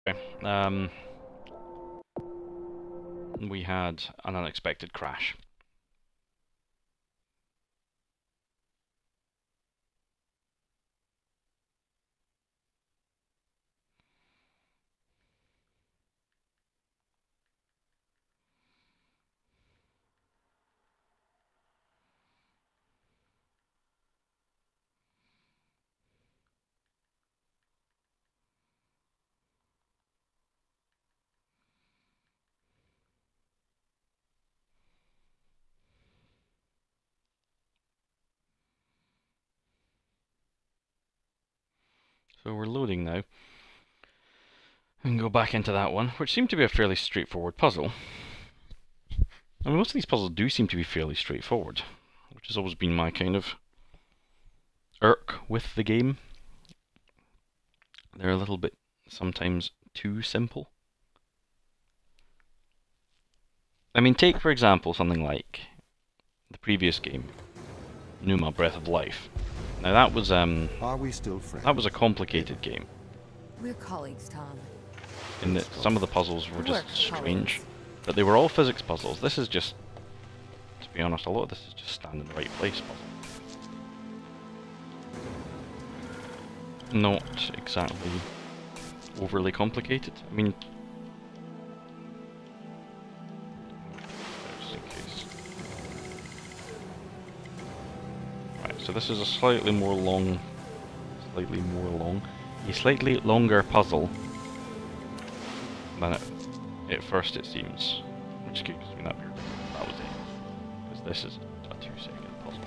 Okay. We had an unexpected crash. So we're loading now. We can go back into that one, which seemed to be a fairly straightforward puzzle. I mean, most of these puzzles do seem to be fairly straightforward, which has always been my kind of irk with the game. They're a little bit, sometimes, too simple. I mean, take, for example, something like the previous game, Numa Breath of Life. Now that was Are we still friends? that was a complicated game, We're colleagues, Tom. in that some of the puzzles were just We're strange, colleagues. but they were all physics puzzles. This is just, to be honest, a lot of this is just stand in the right place puzzle. Not exactly overly complicated. I mean, just in case. Right, so this is a slightly longer puzzle than at first it seems, which gives me that weird that was it, because this is a 2-second puzzle.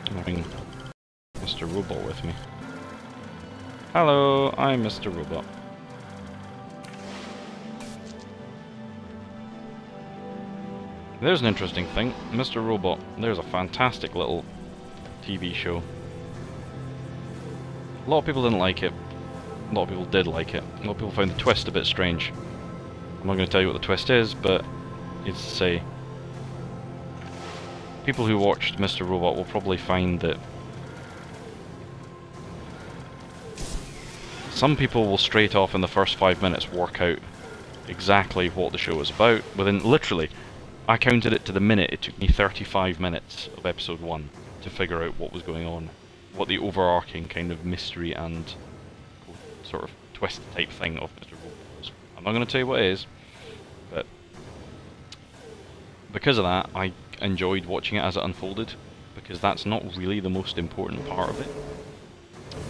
I'm having Mr. Robot with me. Hello, I'm Mr. Robot. There's an interesting thing. Mr. Robot, there's a fantastic little TV show. A lot of people didn't like it. A lot of people did like it. A lot of people found the twist a bit strange. I'm not going to tell you what the twist is, but it's to say, people who watched Mr. Robot will probably find that some people will straight off in the first 5 minutes work out exactly what the show is about. Within, literally, I counted it to the minute. It took me 35 minutes of episode 1 to figure out what was going on, what the overarching kind of mystery and sort of twist type thing of Mr. Robot was. I'm not going to tell you what it is, but because of that, I enjoyed watching it as it unfolded, because that's not really the most important part of it.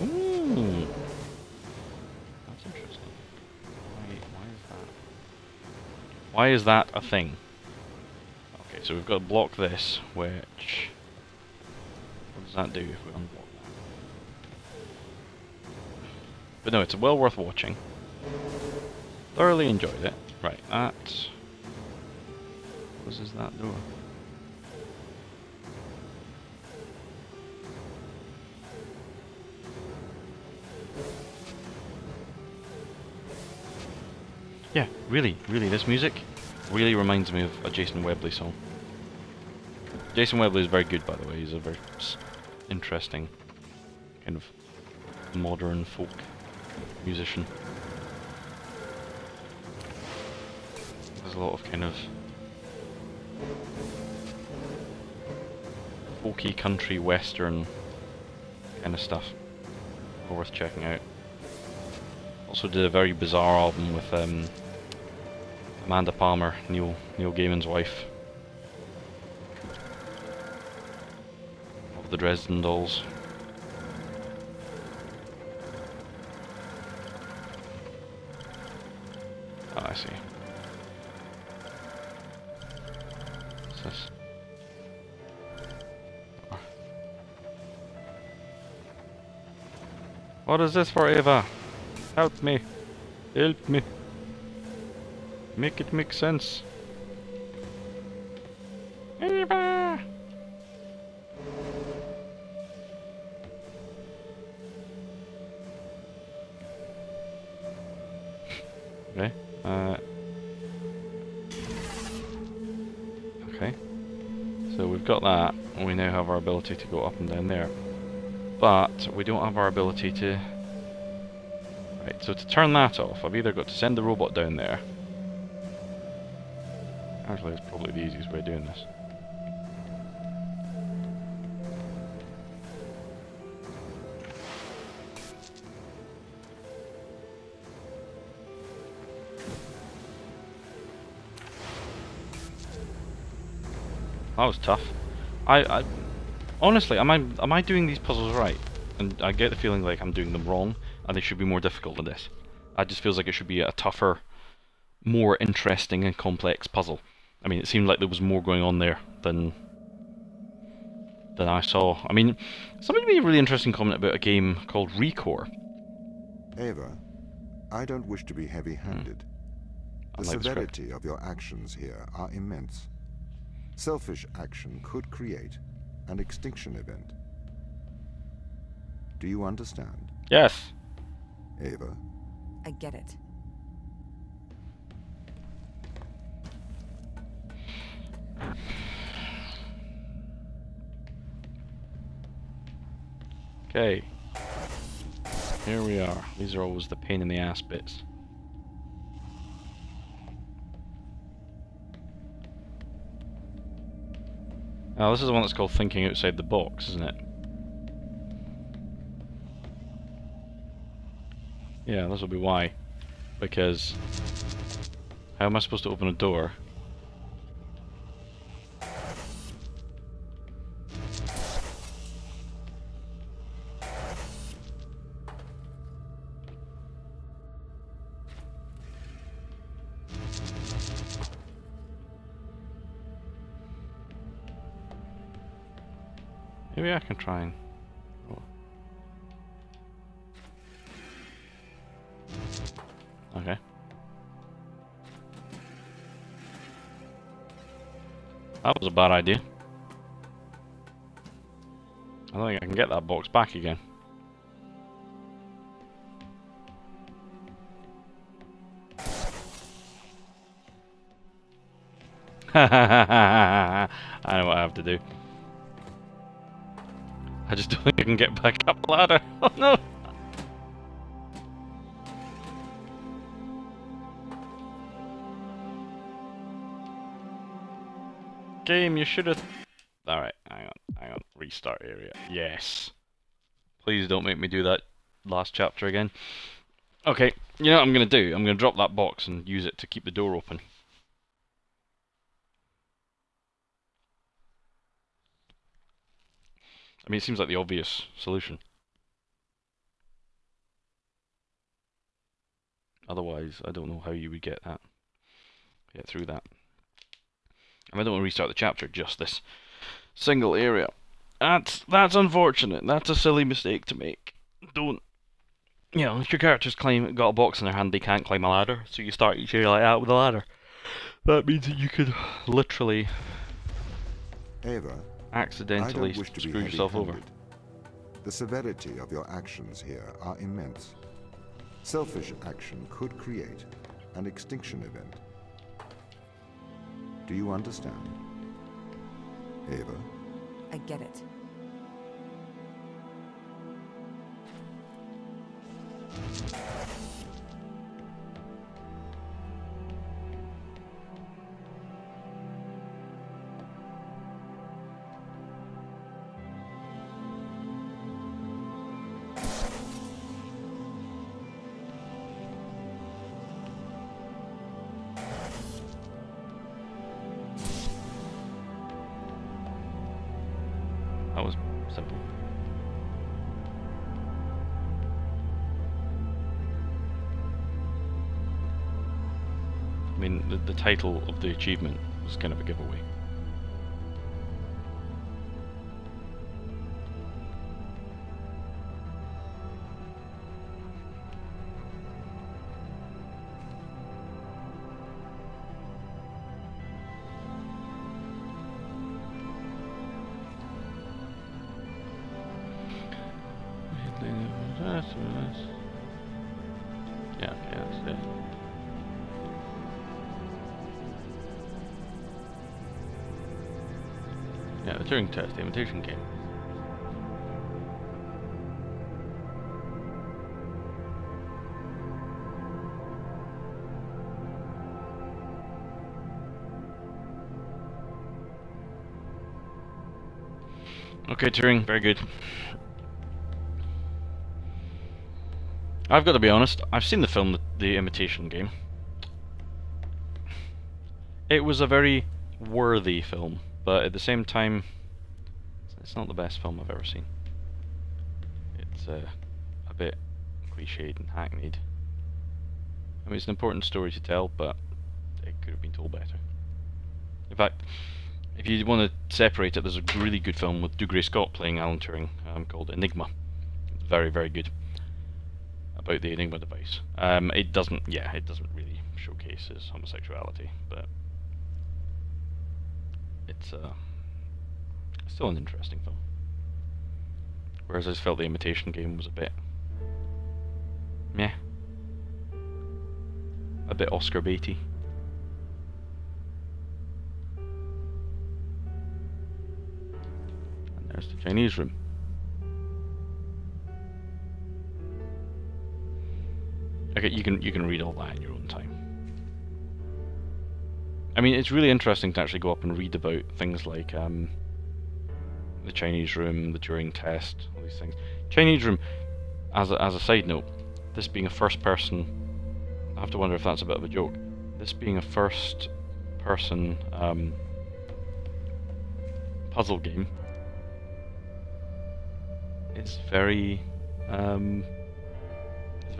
Ooh. That's interesting. Why is that? Why is that a thing? Okay, so we've got to block this, which... what does that do if we unblock that? But no, it's well worth watching. Thoroughly enjoyed it. Right, that... closes that door. Yeah, really, this music really reminds me of a Jason Webley song. Jason Webley is very good, by the way. He's a very interesting kind of modern folk musician. There's a lot of kind of folky country western kind of stuff worth checking out. Also did a very bizarre album with Amanda Palmer, Neil Gaiman's wife, of the Dresden Dolls. Oh, I see. What's this? What is this for, Eva? Help me. Help me. Make it make sense. Eva! Okay. Okay. So we've got that, and we now have our ability to go up and down there. But we don't have our ability to... Right, so to turn that off, I've either got to send the robot down there. Actually, it's probably the easiest way of doing this. That was tough. I honestly, am I doing these puzzles right? And I get the feeling like I'm doing them wrong, and they should be more difficult than this. It just feels like it should be a tougher, more interesting and complex puzzle. I mean, it seemed like there was more going on there than I saw. I mean, somebody made a really interesting comment about a game called Recore. Ava, I don't wish to be heavy-handed. The Unlike the script. severity of your actions here are immense. Selfish action could create an extinction event. Do you understand? Yes. Ava? I get it. Okay. Here we are. These are always the pain in the ass bits. Now this is the one that's called thinking outside the box, isn't it? Yeah, this will be why. Because how am I supposed to open a door? Maybe I can try and... Oh. Okay. That was a bad idea. I don't think I can get that box back again. I know what I have to do. I just don't think I can get back up the ladder. Oh no! Game, you should have... Alright, hang on. Restart area. Yes. Please don't make me do that last chapter again. Okay, you know what I'm going to do? I'm going to drop that box and use it to keep the door open. I mean, it seems like the obvious solution. Otherwise, I don't know how you would get through that. I don't want to restart the chapter, just this single area. That's unfortunate. That's a silly mistake to make. Don't... You know, if your characters got a box in their hand, they can't climb a ladder, so you start each area like that with a ladder. That means that you could literally... Ava, accidentally screw yourself over. The severity of your actions here are immense. Selfish action could create an extinction event. Do you understand? Ava? I get it. That was simple. I mean, the title of the achievement was kind of a giveaway. Yeah, okay, that's it. Yeah, the Turing Test, the imitation game. Okay, Turing, very good. I've got to be honest, I've seen the film, The Imitation Game. It was a very worthy film, but at the same time, it's not the best film I've ever seen. It's a bit cliched and hackneyed. I mean, it's an important story to tell, but it could have been told better. In fact, if you want to separate it, there's a really good film with Dougray Scott playing Alan Turing called Enigma. It's very, very good. About the Enigma device. It doesn't really showcase his homosexuality, but it's still an interesting film. Whereas I just felt The Imitation Game was a bit meh. A bit Oscar baity. And there's the Chinese room. Okay, you can read all that in your own time. I mean, it's really interesting to actually go up and read about things like the Chinese room, the Turing Test, all these things. Chinese room, as a side note, this being a first-person, I have to wonder if that's a bit of a joke. This being a first-person puzzle game, it's very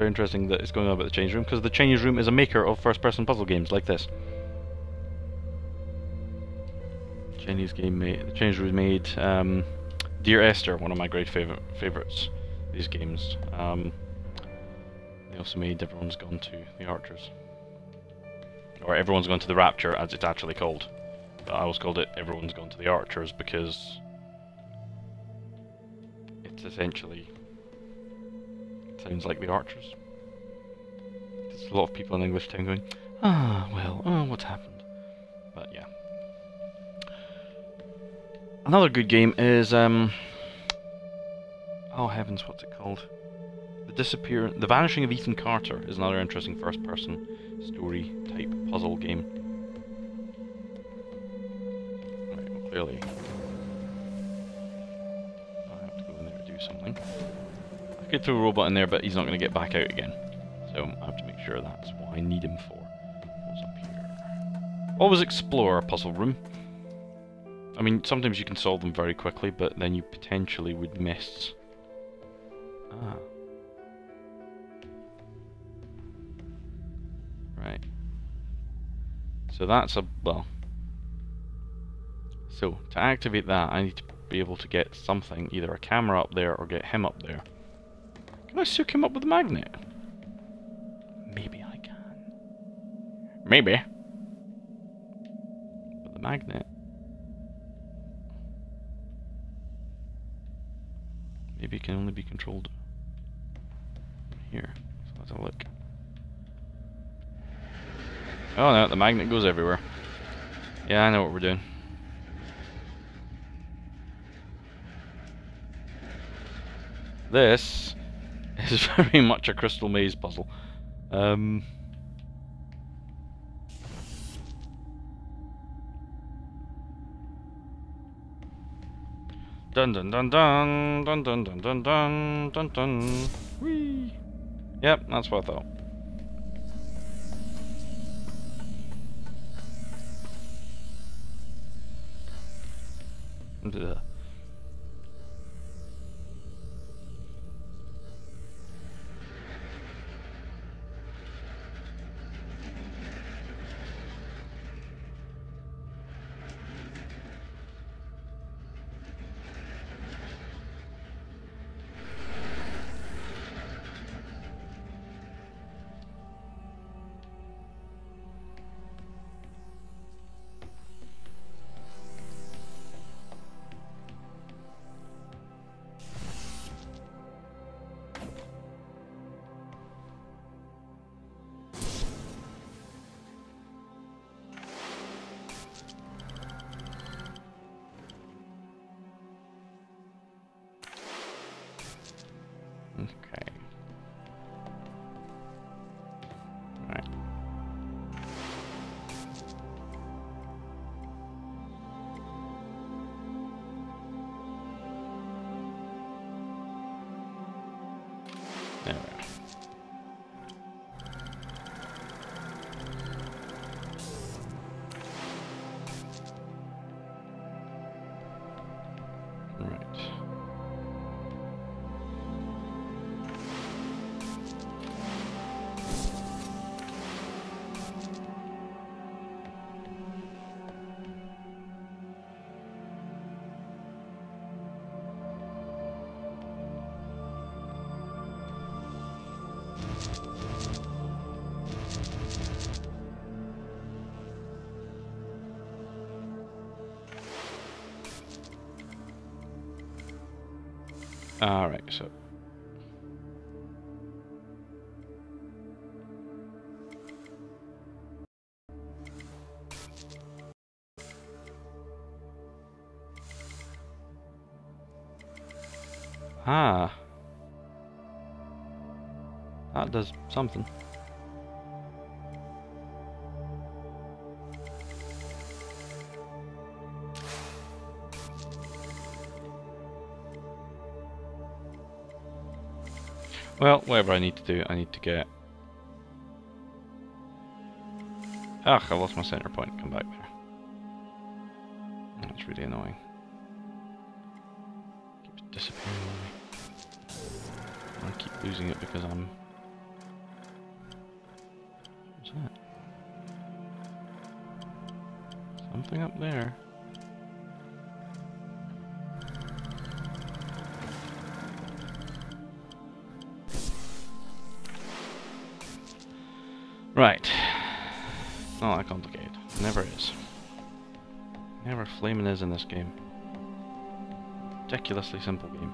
interesting that it's going on about the Chinese room, because the Chinese room is a maker of first-person puzzle games like this. The Chinese room made Dear Esther, one of my great favorites. These games. They also made Everyone's Gone to the Archers, or Everyone's Gone to the Rapture, as it's actually called. But I always called it Everyone's Gone to the Archers because it's essentially. Sounds like the Archers. There's a lot of people in English town going, what's happened? But yeah. Another good game is oh heavens, what's it called? The Vanishing of Ethan Carter is another interesting first-person story type puzzle game. Right, well clearly I have to go in there to do something. I could throw a robot in there, but he's not going to get back out again. So I have to make sure that's what I need him for. What's up here? Always explore a puzzle room. I mean, sometimes you can solve them very quickly, but then you potentially would miss. Ah. Right. So that's a... well. So, to activate that, I need to be able to get something, either a camera up there or get him up there. Can I soak him up with a magnet? Maybe I can. Maybe. But the magnet... maybe it can only be controlled here. So let's have a look. Oh no, the magnet goes everywhere. Yeah, I know what we're doing. This is very much a crystal maze puzzle. Dun dun dun dun dun dun dun dun dun dun dun. Whee! Yep, that's what I thought. Ugh. Alright, so... Ah. That does something. Well, whatever I need to do, I need to get... Ugh, I lost my center point. Come back there. That's really annoying. Keeps disappearing on me. I keep losing it because I'm... What's that? Something up there. Right. Not that complicated. Never is. Never flaming is in this game. Ridiculously simple game.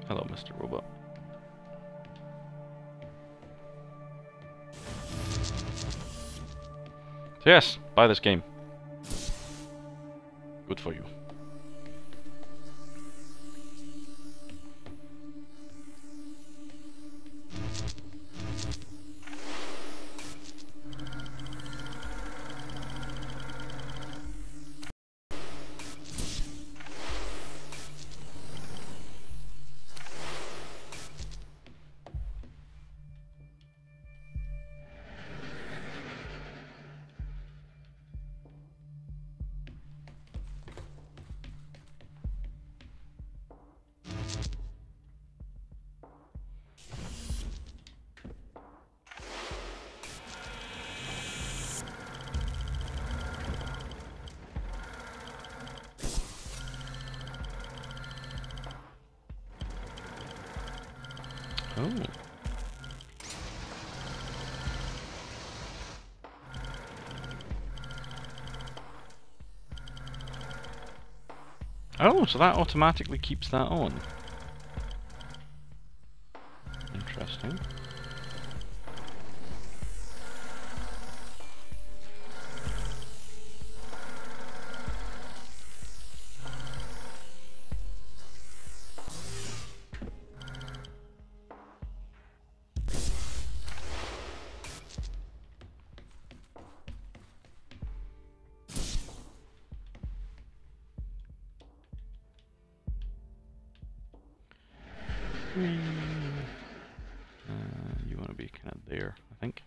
Hello, Mr. Robot. So yes, buy this game. Good for you. Oh. Oh, so that automatically keeps that on. Interesting. You want to be kind of there, I think.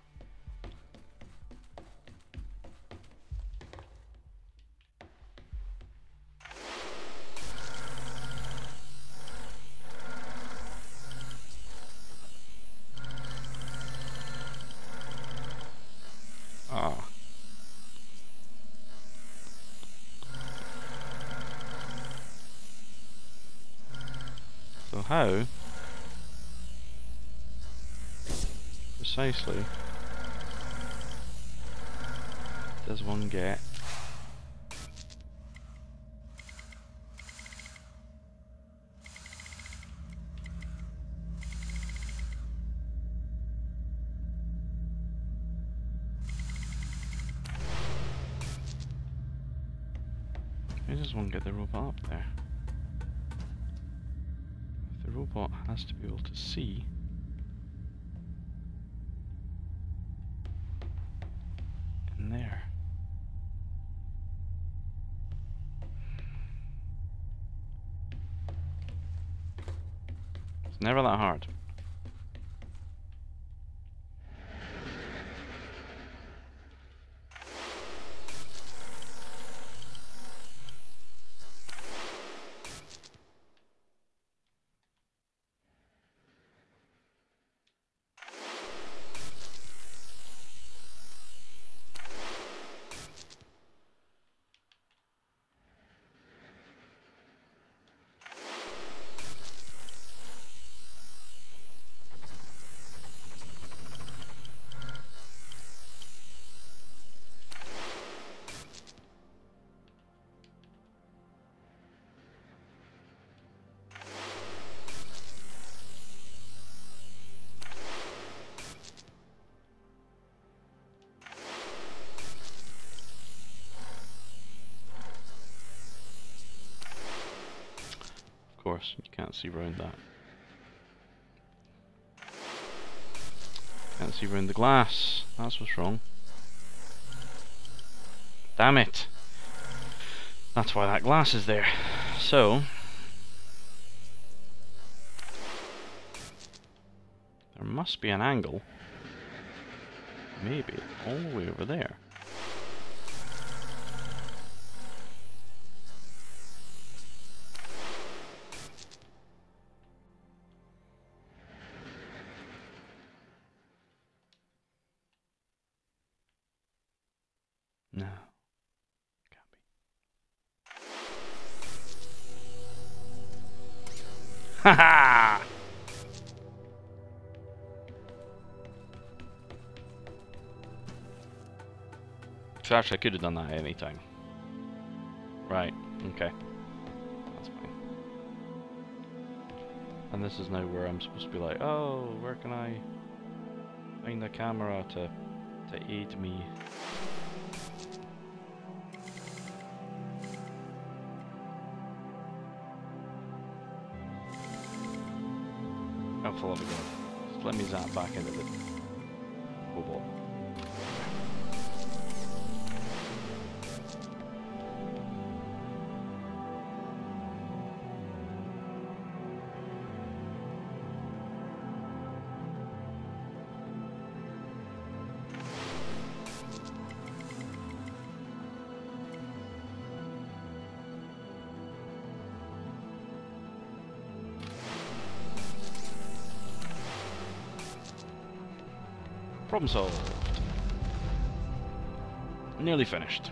Ah. So how precisely does one get how does one get the robot up there? If the robot has to be able to see in there. It's never that hard. course, you can't see around that. Can't see around the glass. That's what's wrong. Damn it! That's why that glass is there. So there must be an angle. Maybe all the way over there. No. Can't be. Haha! So actually I could have done that at any time. Right, okay. That's fine. And this is now where I'm supposed to be like, oh, where can I find the camera to aid me? Helpful of a god. Just let me zap back into the cobalt. Problem solved. Nearly finished.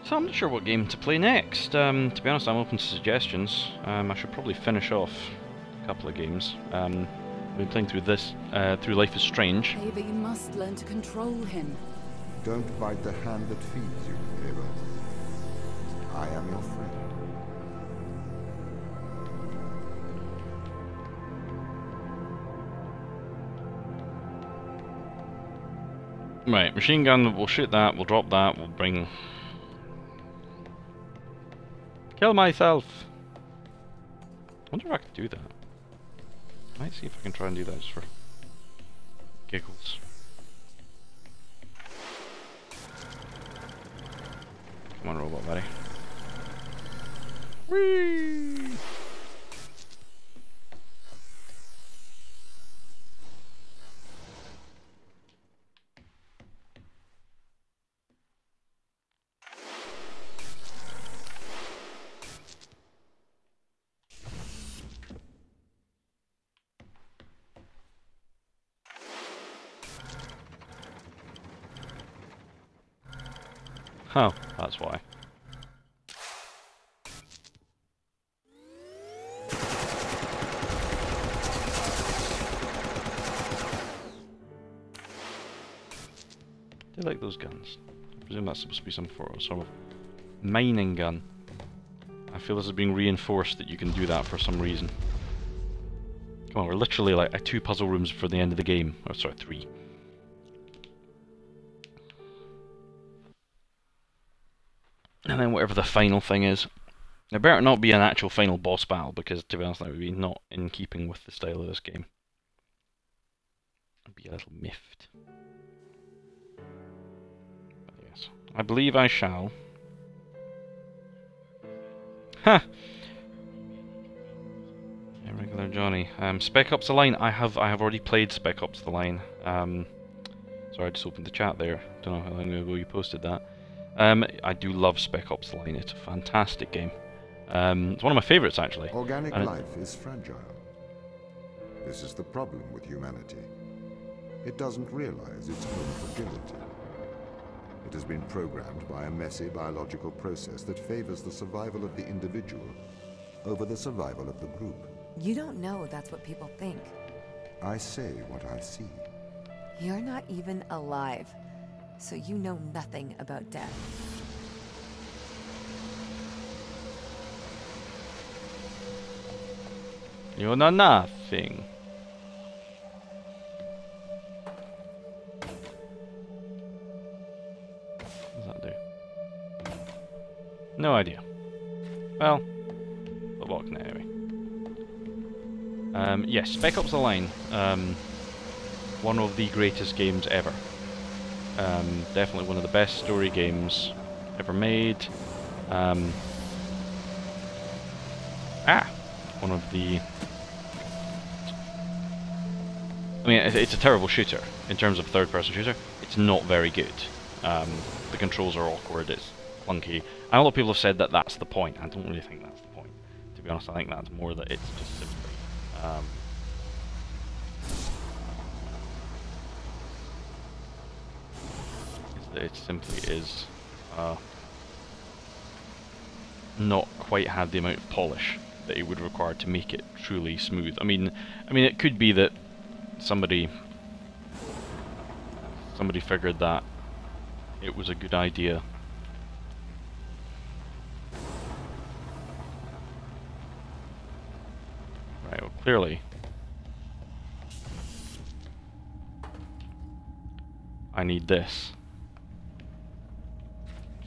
So I'm not sure what game to play next. To be honest, I'm open to suggestions. I should probably finish off a couple of games. I've been playing through this, through Life is Strange. Ava, you must learn to control him. Don't bite the hand that feeds you, Ava. I am your friend. Right, machine gun, we'll shoot that, we'll drop that, we'll bring... Kill myself! I wonder if I can do that. Might see if I can try and do that just for giggles. Come on, robot buddy. Whee! Oh, that's why. I like those guns. I presume that's supposed to be some sort of mining gun. I feel this is being reinforced that you can do that for some reason. Come on, we're literally like at 2 puzzle rooms for the end of the game. Oh, sorry, 3. And then whatever the final thing is. There better not be an actual final boss battle, because to be honest that would be not in keeping with the style of this game. I'd be a little miffed. But yes, I believe I shall. Ha! Yeah, regular Johnny. Spec Ops: The Line. I have already played Spec Ops: The Line. Sorry, I just opened the chat there. Don't know how long ago you posted that. I do love Spec Ops: The Line. It's a fantastic game. It's one of my favourites, actually. Organic life is fragile. This is the problem with humanity. It doesn't realize its own fragility. It has been programmed by a messy biological process that favors the survival of the individual over the survival of the group. You don't know that's what people think. I say what I see. You're not even alive, so you know nothing about death. You know nothing. What does that do? No idea. Well, we're walking it anyway. Yes, Spec Ops: The Line. One of the greatest games ever. Definitely one of the best story games ever made. One of the... I mean, it's a terrible shooter. In terms of third-person shooter, it's not very good. The controls are awkward, it's clunky. And a lot of people have said that that's the point. I don't really think that's the point. To be honest, I think that's more that it's just simply... it simply is not quite had the amount of polish that it would require to make it truly smooth. I mean, it could be that somebody figured that it was a good idea. Right, well, clearly I need this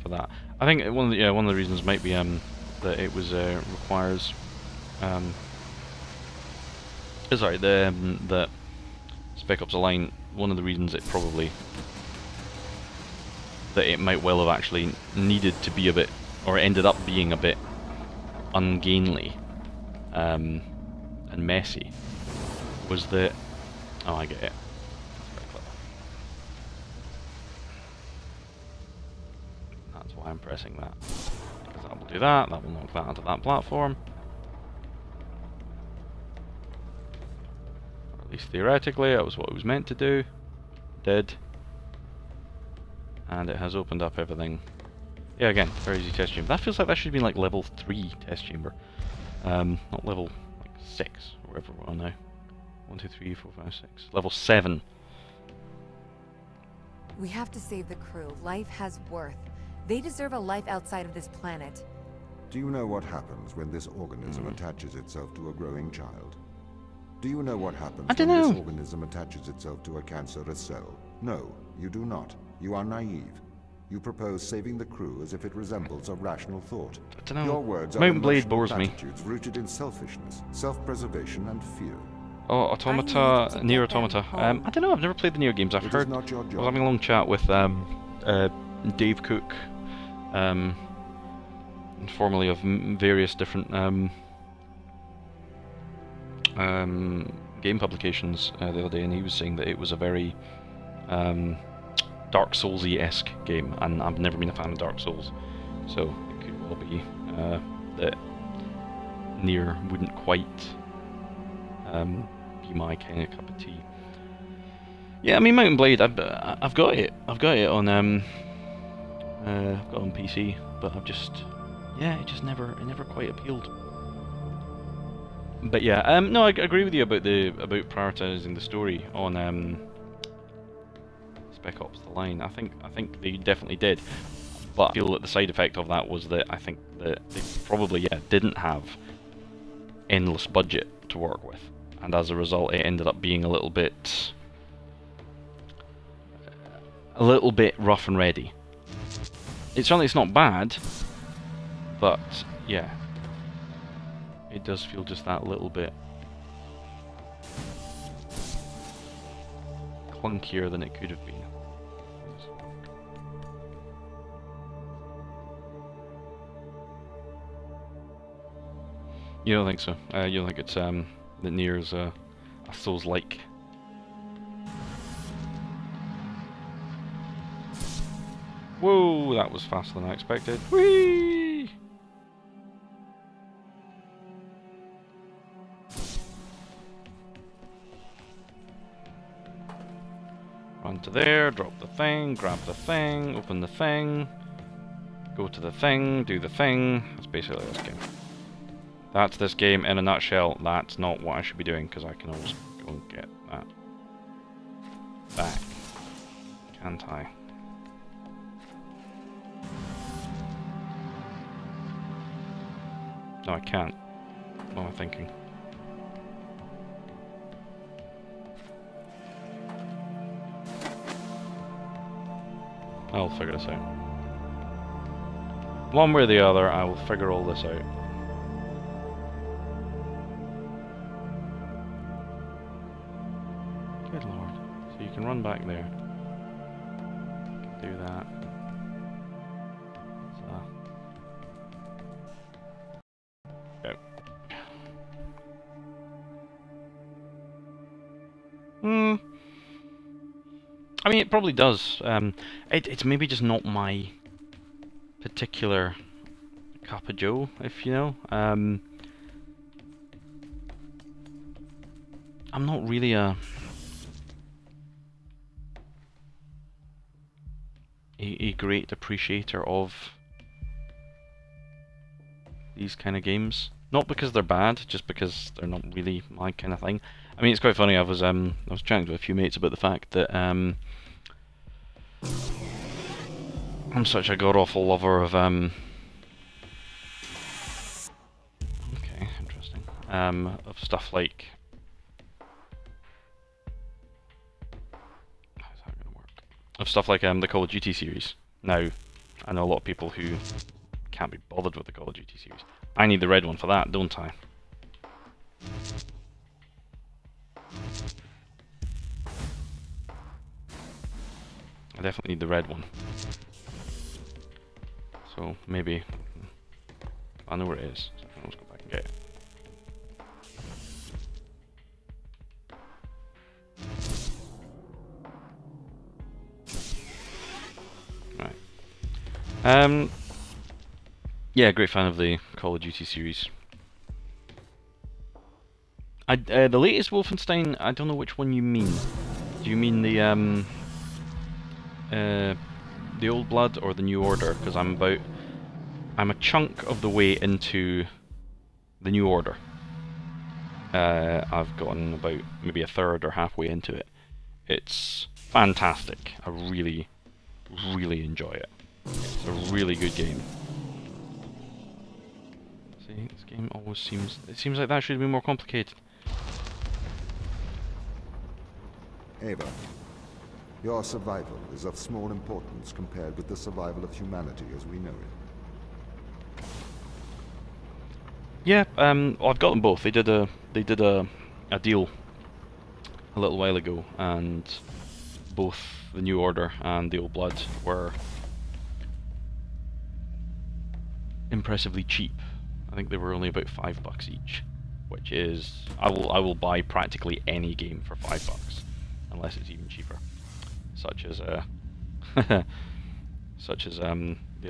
for that. I think one of the reasons might be that it was requires sorry, the Spec Ops: The Line. One of the reasons it probably that it might well have actually needed to be a bit, or ended up being a bit ungainly and messy, was that... Oh, I get it. That's why I'm pressing that. Because that will do that, that will knock that onto that platform. Or at least theoretically, that was what it was meant to do. Did. And it has opened up everything. Yeah, again, very easy test chamber. That feels like that should be like level 3 test chamber. Not level like 6, or whatever we're on now. 1, 2, 3, 4, 5, 6. Level 7. We have to save the crew. Life has worth. They deserve a life outside of this planet. Do you know what happens when this organism attaches itself to a growing child? Do you know what happens when this organism attaches itself to a cancerous cell? No, you do not. You are naive. You propose saving the crew as if it resembles a rational thought. I don't know. Your words are Mountain Blade bores me. attitudes rooted in selfishness, self-preservation, and fear. Oh, Automata, Nier Automata. I don't know, I've never played the Nier games. I've heard... I was having a long chat with Dave Cook, formerly of various different game publications the other day, and he was saying that it was a very Dark Souls-y-esque game, and I've never been a fan of Dark Souls, so it could well be that Nier wouldn't quite be my kind of cup of tea. Yeah, I mean, Mountain Blade, I've got it. I've got it on I've got it on PC, but I've just, yeah, it never quite appealed. But yeah, no, I agree with you about prioritizing the story on Spec Ops: The Line. I think they definitely did, but I feel that the side effect of that was that I think that they probably didn't have endless budget to work with, and as a result, it ended up being a little bit rough and ready. It's not bad, but yeah, it does feel just that little bit clunkier than it could have been. You don't think so? You don't think it's that Nier's a Souls-like? Whoa, that was faster than I expected. Whee! Run to there, drop the thing, grab the thing, open the thing, go to the thing, do the thing. That's basically this game. That's this game in a nutshell. That's not what I should be doing, because I can always go and get that back. Can't I? No, I can't. What am I thinking? I'll figure this out. One way or the other, I will figure all this out. Good lord. So you can run back there. Do that. So. Go. I mean, it probably does. It's maybe just not my particular cup of joe, if you know. I'm not really a great appreciator of these kind of games. Not because they're bad, just because they're not really my kind of thing. I mean, it's quite funny. I was chatting to a few mates about the fact that I'm such a god-awful lover of okay, interesting. Of stuff like, how's that gonna work? Of stuff like the Call of Duty series. Now, I know a lot of people who can't be bothered with the Call of Duty series. I need the red one for that, don't I? I definitely need the red one. So maybe I know where it is. So let's go back and get it. Right. Yeah, great fan of the Call of Duty series. The latest Wolfenstein, I don't know which one you mean. Do you mean the Old Blood or the New Order? Because I'm a chunk of the way into the New Order. I've gotten about maybe a third or halfway into it. It's fantastic. I really, really enjoy it. It's a really good game. See, this game always seems... It seems like that should be more complicated. Ava, your survival is of small importance compared with the survival of humanity as we know it. Yeah, I've got them both. They did a deal a little while ago, and both the New Order and the Old Blood were impressively cheap. I think they were only about $5 each, which is I will buy practically any game for $5, unless it's even cheaper. Such as the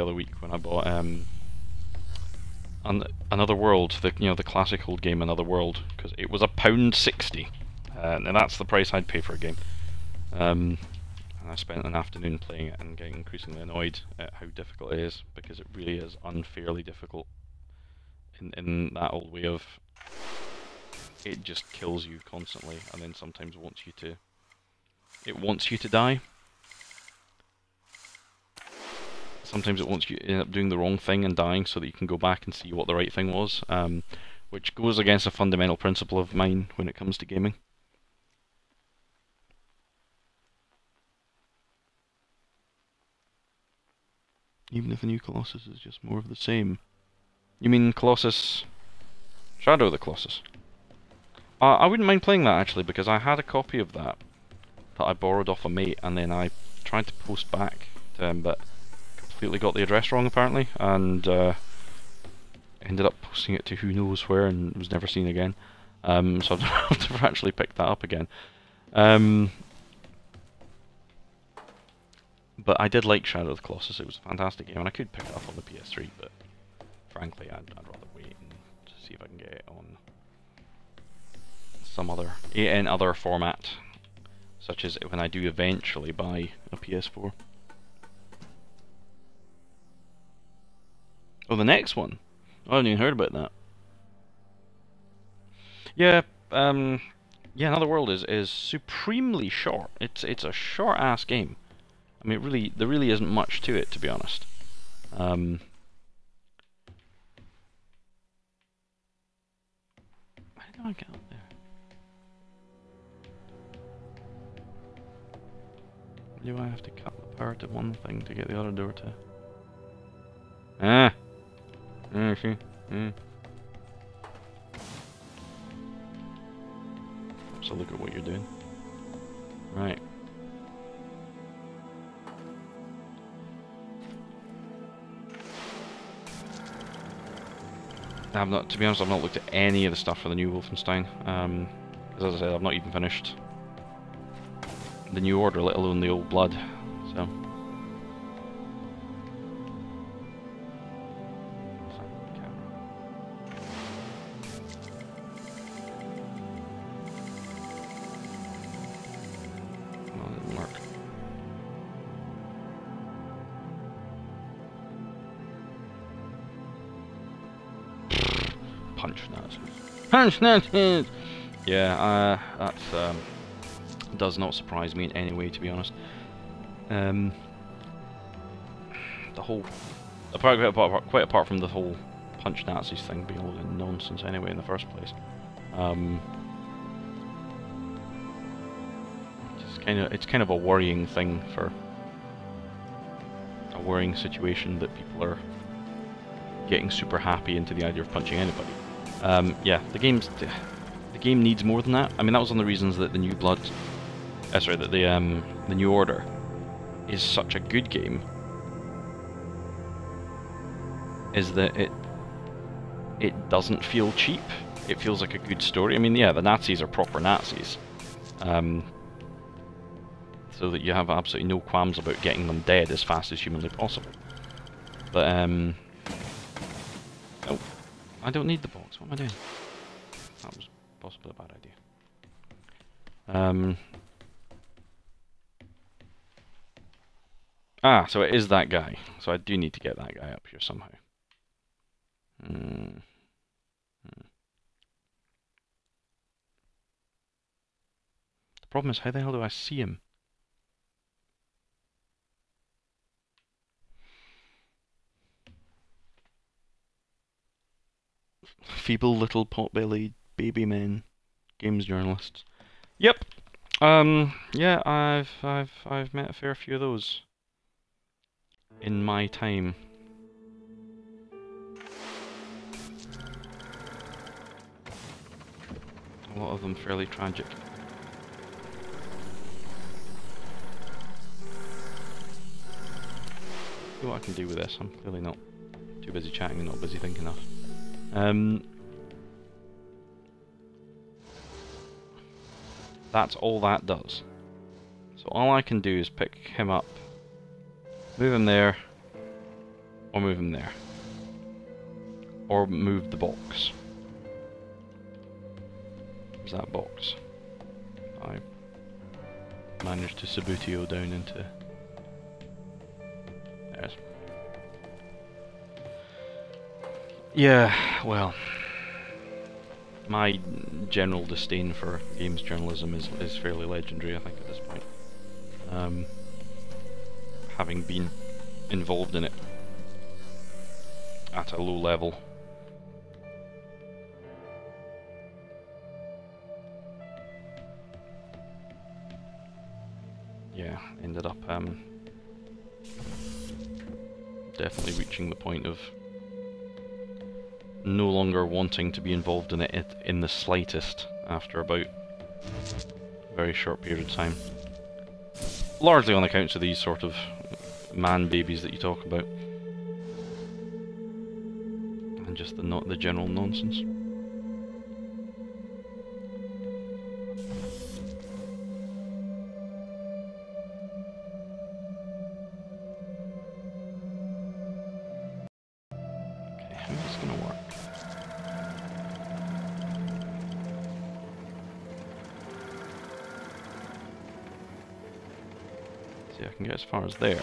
other week when I bought Another World, the classic old game Another World, because it was £1.60, and that's the price I'd pay for a game. And I spent an afternoon playing it and getting increasingly annoyed at how difficult it is, because it really is unfairly difficult. In that old way of, it just kills you constantly, and then sometimes wants you to die. Sometimes it wants you to end up doing the wrong thing and dying so that you can go back and see what the right thing was, which goes against a fundamental principle of mine when it comes to gaming. Even if the new Colossus is just more of the same. You mean Colossus... Shadow of the Colossus? I wouldn't mind playing that actually, because I had a copy of that I borrowed off a mate, and then I tried to post back to him, but completely got the address wrong apparently, and ended up posting it to who knows where and was never seen again. So I've never actually picked that up again. But I did like Shadow of the Colossus. It was a fantastic game, and I could pick it up on the PS3, but frankly I'd rather wait and see if I can get it on some other format, such as when I do eventually buy a PS4. Oh, the next one? I hadn't even heard about that. Yeah, yeah, Another World is supremely short. It's a short ass game. I mean, there really isn't much to it, to be honest. How do I get up there? Do I have to cut the power to one thing to get the other door to... Ah! See? So look at what you're doing. Right. I've not, to be honest, I've not looked at any of the stuff for the new Wolfenstein. Because as I said, I've not even finished the New Order, let alone the Old Blood. So. Punch Nazis! Yeah, that does not surprise me in any way, to be honest. The whole, quite apart from the whole punch Nazis thing being a load of nonsense anyway in the first place. It's kind of a worrying thing, for a worrying situation that people are getting super happy into the idea of punching anybody. Yeah, the game needs more than that. I mean, that was one of the reasons that the New Blood, sorry, that the New Order is such a good game. Is that it doesn't feel cheap. It feels like a good story. I mean, yeah, the Nazis are proper Nazis, so that you have absolutely no qualms about getting them dead as fast as humanly possible. But oh. I don't need the box, what am I doing? That was possibly a bad idea. So it is that guy. So I do need to get that guy up here somehow. The problem is, how the hell do I see him? Feeble little pot-bellied baby men, games journalists. Yep. Yeah, I've met a fair few of those in my time. A lot of them fairly tragic. See what I can do with this. I'm clearly not too busy chatting and not busy thinking enough. That's all that does. So all I can do is pick him up, move him there, or move him there. Or move the box. There's that box. I managed to Sabutio down into... There's... Yeah, well, my general disdain for games journalism is fairly legendary, I think, at this point. Having been involved in it at a low level. Yeah, ended up definitely reaching the point of no longer wanting to be involved in it in the slightest after about a very short period of time. Largely on account of these sort of man babies that you talk about. And just the general nonsense. Okay, how is this gonna work? See, I can get as far as there.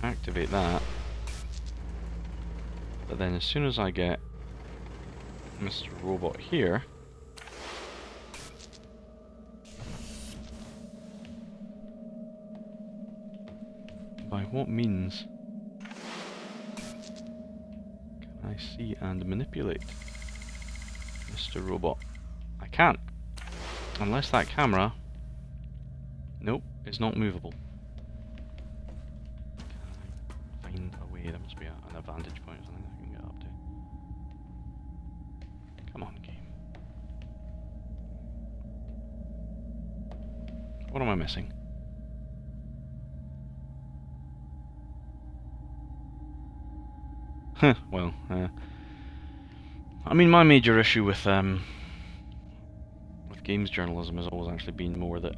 Activate that. But then as soon as I get Mr. Robot here, by what means can I see and manipulate Mr. Robot? I can't, unless that camera, nope, is not movable. line away. There must be an advantage point or something I can get up to. Come on, game. What am I missing? Well, I mean, my major issue with games journalism has always actually been more that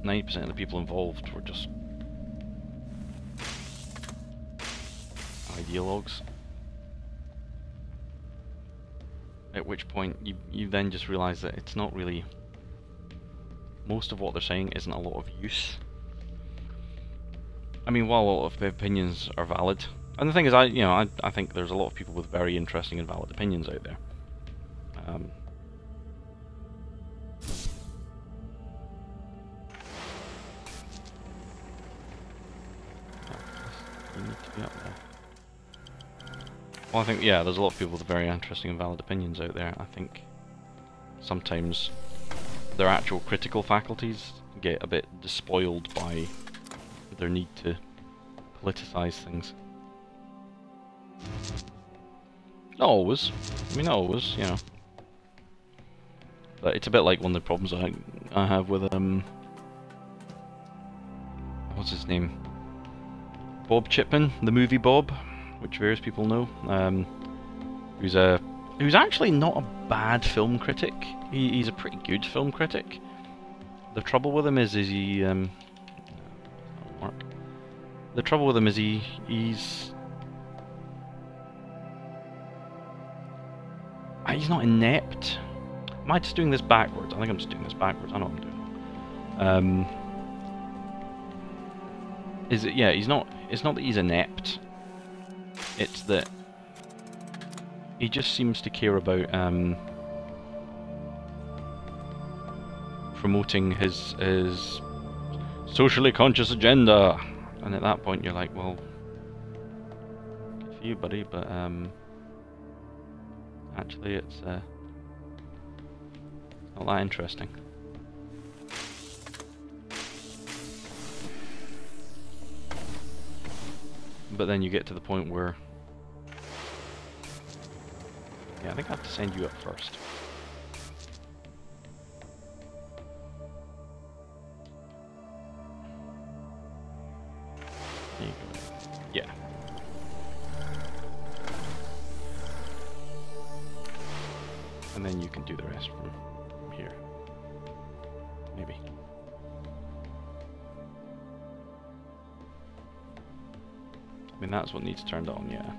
90% of the people involved were just ideologues. At which point you then just realise that it's not really, most of what they're saying isn't a lot of use. I mean, while a lot of the opinions are valid, and the thing is, I think there's a lot of people with very interesting and valid opinions out there. You need to be up there. Well, I think, yeah, there's a lot of people with very interesting and valid opinions out there. I think sometimes their actual critical faculties get a bit despoiled by their need to politicize things. Not always. I mean, not always, you know. But it's a bit like one of the problems I have with, what's his name? Bob Chipman, the movie Bob, which various people know. Who's actually not a bad film critic. He's a pretty good film critic. The trouble with him is he, work. The trouble with him is he's not inept. Am I just doing this backwards? I think I'm just doing this backwards. I know what I'm doing. Is it? Yeah, he's not. It's not that he's inept. It's that he just seems to care about promoting his socially conscious agenda, and at that point you're like, well, good for you, buddy, but actually it's not that interesting. But then you get to the point where, yeah, I think I have to send you up first. There you go. Yeah. And then you can do the rest from here. Maybe. I mean, that's what needs turned on, yeah.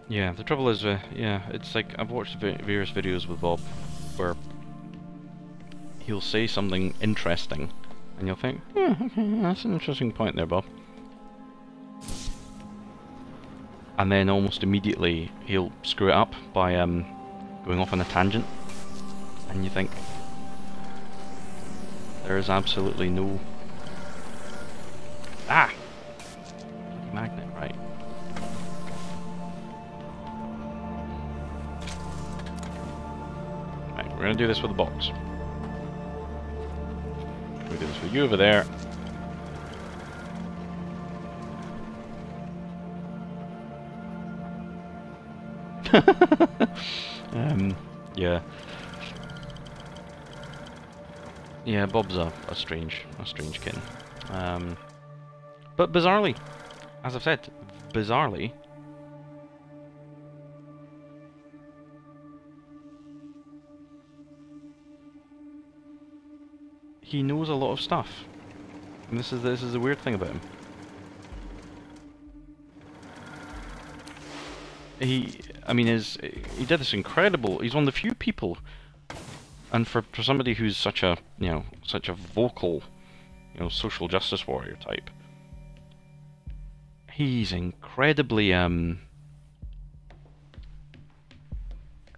Yeah, the trouble is, yeah, it's like, I've watched various videos with Bob where he'll say something interesting, and you'll think, okay, that's an interesting point there, Bob. And then almost immediately he'll screw it up by going off on a tangent, and you think, there is absolutely no... Ah! Magnet, right. Right, we're gonna do this with the box. We'll do this with you over there. Yeah. Yeah, Bob's a strange kitten. But bizarrely, as I've said, bizarrely, he knows a lot of stuff. And this is the weird thing about him. He did this incredible. He's one of the few people, and for somebody who's such a vocal, social justice warrior type, he's incredibly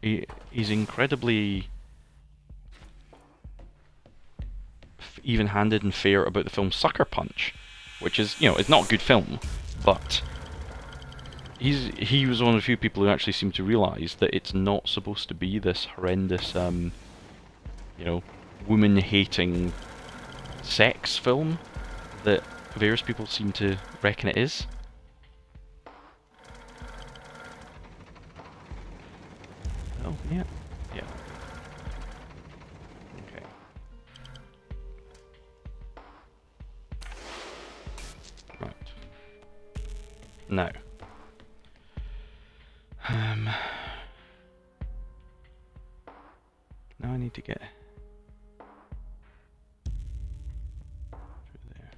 he's incredibly even-handed and fair about the film Sucker Punch, which is, you know, it's not a good film, but he was one of the few people who actually seemed to realise that it's not supposed to be this horrendous, you know, woman-hating sex film that various people seem to reckon it is. Oh, yeah. Yeah. Okay. Right. Now. Now I need to get through there.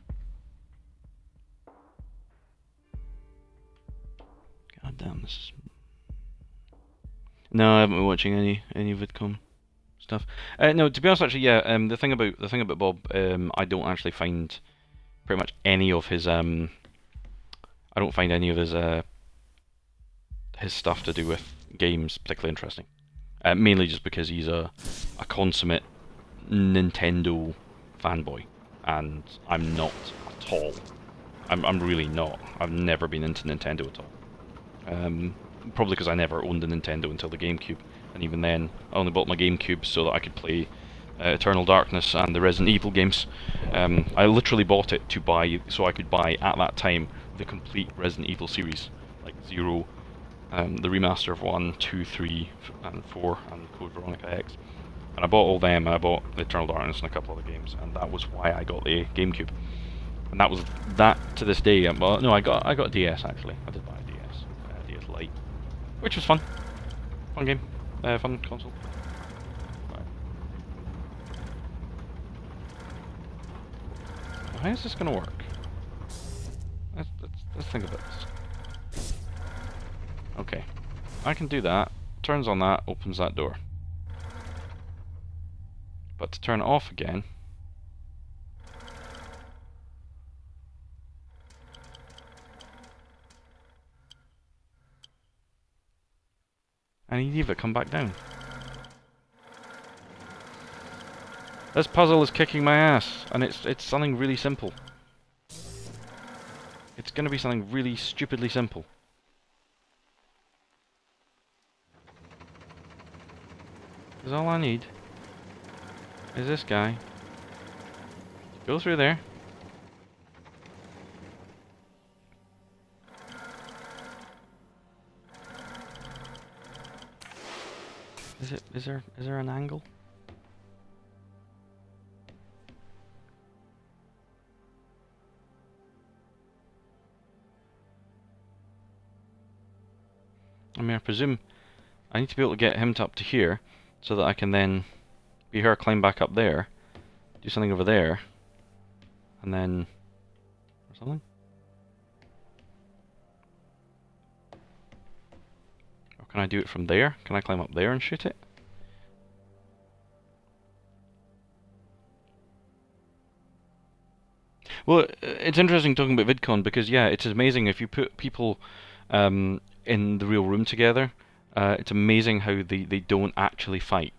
God damn, this is... No, I haven't been watching any VidCon stuff. No, to be honest, actually, yeah. The thing about Bob, I don't actually find pretty much any of his I don't find any of his stuff to do with games particularly interesting. Mainly just because he's a consummate Nintendo fanboy, and I'm not at all. I'm really not. I've never been into Nintendo at all. Probably because I never owned a Nintendo until the GameCube, and even then I only bought my GameCube so that I could play Eternal Darkness and the Resident Evil games. I literally bought it to buy, so I could buy at that time the complete Resident Evil series, like 0, the remaster of 1, 2, 3, and 4, and Code Veronica X. And I bought all them, and I bought Eternal Darkness and a couple other games, and that was why I got the GameCube. And that was that to this day. Well, no, I got a DS actually. I did buy a DS, DS Lite, which was fun. Fun game, fun console. Right. How is this going to work? Let's think about this. Okay, I can do that. Turns on that, opens that door. But to turn it off again, I need Eva come back down. This puzzle is kicking my ass, and it's something really simple. It's going to be something really stupidly simple. Because all I need is this guy. Go through there. Is there an angle? I mean, I presume I need to be able to get him up to here, so that I can then be her, climb back up there, do something over there, and then... or something? Or can I do it from there? Can I climb up there and shoot it? Well, it's interesting talking about VidCon, because yeah, it's amazing if you put people in the real room together. It's amazing how they don't actually fight.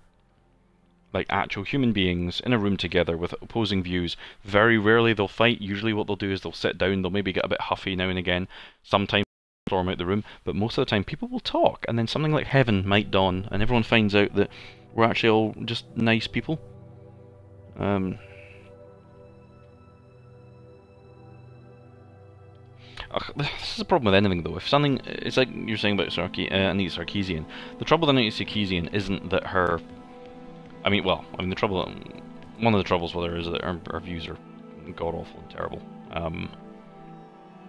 Like actual human beings in a room together with opposing views. Very rarely they'll fight. Usually what they'll do is they'll sit down, they'll maybe get a bit huffy now and again. Sometimes they'll storm out the room, but most of the time people will talk, and then something like heaven might dawn, and everyone finds out that we're actually all just nice people. This is a problem with anything though. If something, it's like you're saying about Anita Sarkeesian. The trouble with Anita Sarkeesian isn't that her, the trouble, one of the troubles with her is that her views are god awful and terrible.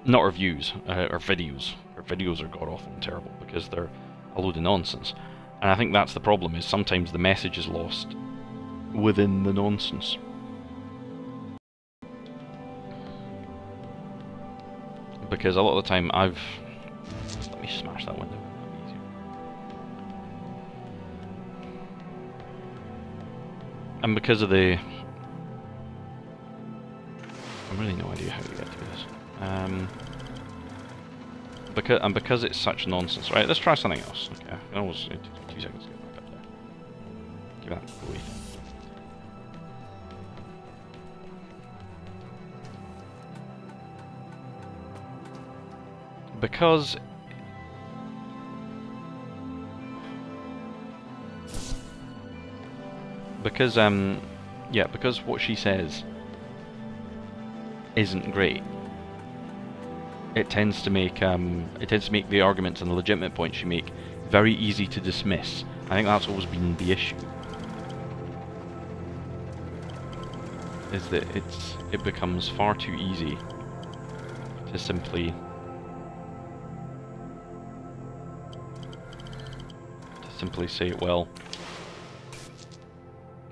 Not her views, her videos. Her videos are god awful and terrible because they're a load of nonsense. And I think that's the problem, is sometimes the message is lost within the nonsense. Because a lot of the time let me smash that window. That'll be easier. And because of the... I've really no idea how to get through this. Because it's such nonsense. Right, let's try something else. Okay, I almost need 2 seconds to get back up there. Give that a wait. because yeah, because what she says isn't great. It tends to make the arguments and the legitimate points she make very easy to dismiss. I think that's always been the issue. Is that it becomes far too easy to simply say, well,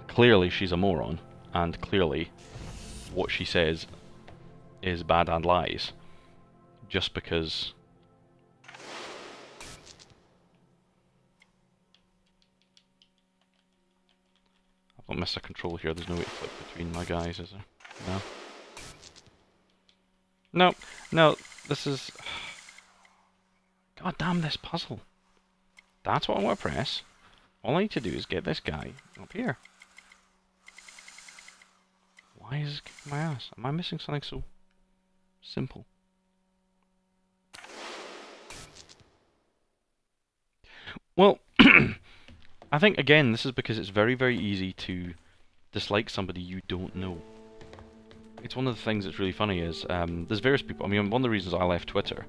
clearly she's a moron, and clearly what she says is bad and lies, just because I've not missed a control here. There's no way to flip between my guys, is there? No. No, no, this is... God damn this puzzle. That's what I want to press. All I need to do is get this guy up here. Why is it kicking my ass? Am I missing something so simple? Well, I think, again, this is because it's very, very easy to dislike somebody you don't know. It's one of the things that's really funny is, there's various people, I mean, one of the reasons I left Twitter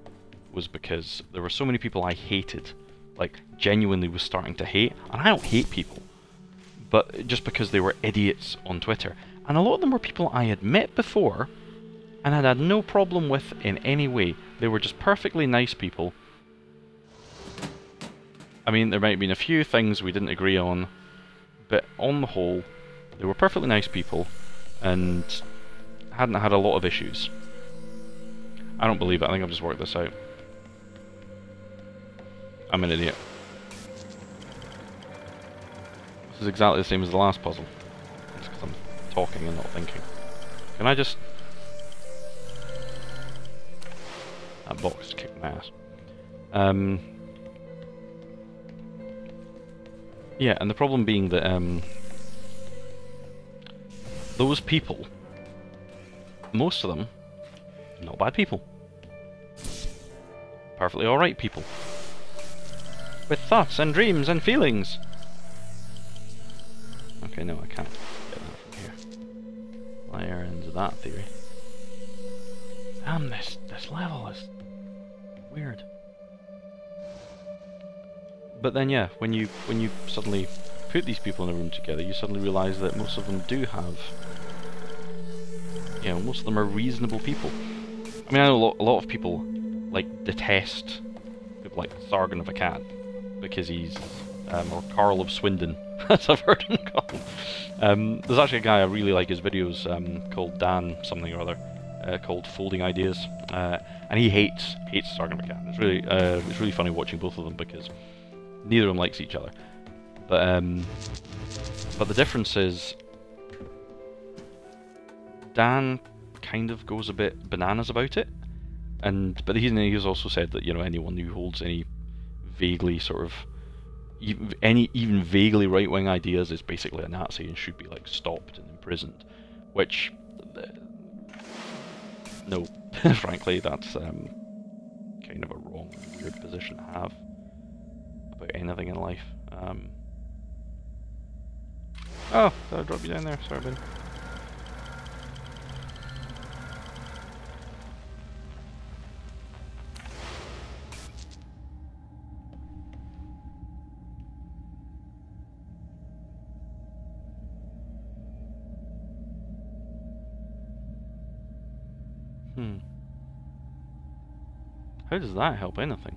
was because there were so many people I hated, like, genuinely was starting to hate, and I don't hate people, but just because they were idiots on Twitter. And a lot of them were people I had met before, and had had no problem with in any way. They were just perfectly nice people. I mean, there might have been a few things we didn't agree on, but on the whole, they were perfectly nice people, and hadn't had a lot of issues. I don't believe it. I think I've just worked this out. I'm an idiot. This is exactly the same as the last puzzle. It's because I'm talking and not thinking. Can I just... That box kicked my ass. Yeah, and the problem being that those people, most of them, not bad people. Perfectly alright people. With thoughts and dreams and feelings. Okay, no, I can't get that from here. Layer into that theory. Damn, this level is weird. But then, yeah, when you suddenly put these people in a room together, you suddenly realise that most of them do have, you know, most of them are reasonable people. I mean, I know a lot of people like detest people like Sargon of Akkad because he's, or Carl of Swindon, as I've heard him called. There's actually a guy I really like his videos called Dan something or other, called Folding Ideas, and he hates Sargon of Akkad. It's really funny watching both of them because neither of them likes each other. But the difference is Dan kind of goes a bit bananas about it, but he's also said that, you know, anyone who holds any vaguely sort of even vaguely right-wing ideas is basically a Nazi and should be like stopped and imprisoned, which no, frankly that's kind of a wrong, weird position to have about anything in life. Oh, did I drop you down there? Sorry, Ben. How does that help anything?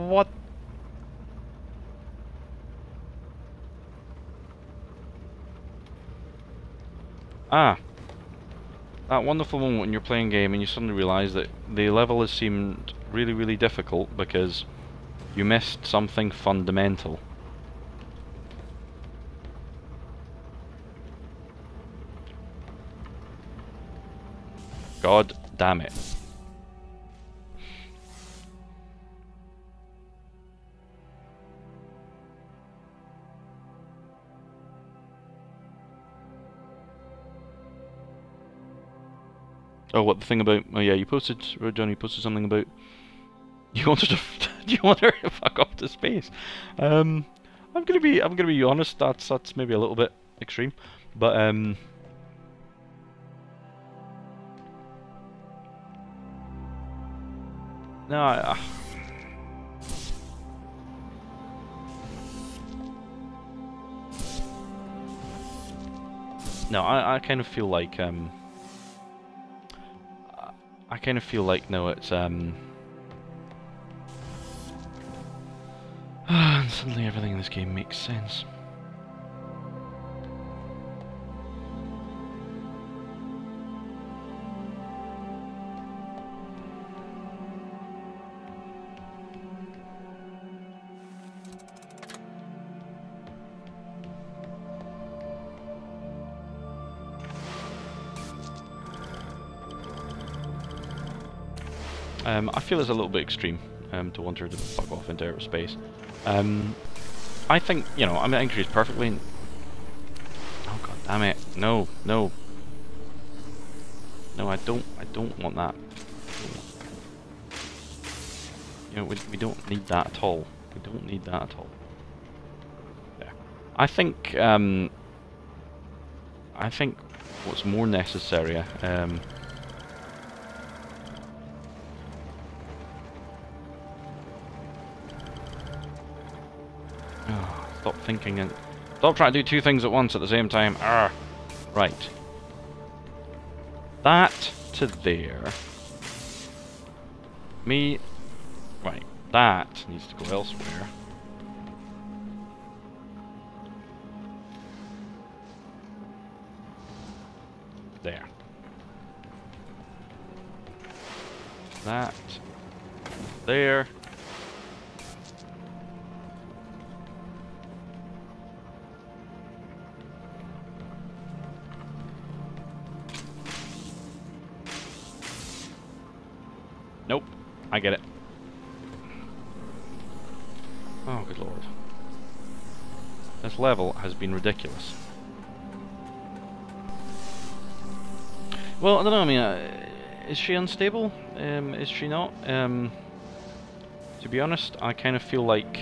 What? Ah. That wonderful moment when you're playing a game and you suddenly realise that the level has seemed really, really difficult because you missed something fundamental. God damn it. Oh, what the thing about? Oh yeah, you posted, Johnny posted something about. You wanted to, you want her to fuck off to space. I'm gonna be honest. That's maybe a little bit extreme, but no, no, I kind of feel like I kind of feel like no, it's and suddenly everything in this game makes sense. I feel it's a little bit extreme to want her to fuck off into outer space. I think, you know, I mean, I think she's perfectly... Oh god damn it! No, no, no! I don't want that. You know, we don't need that at all. We don't need that at all. There. I think what's more necessary. Stop thinking and stop trying to do two things at once at the same time. Right. That to there. Me. Right. That needs to go elsewhere. There. That. There. Nope, I get it. Oh, good lord. This level has been ridiculous. Well, I don't know, I mean, is she unstable? Is she not? To be honest, I kind of feel like...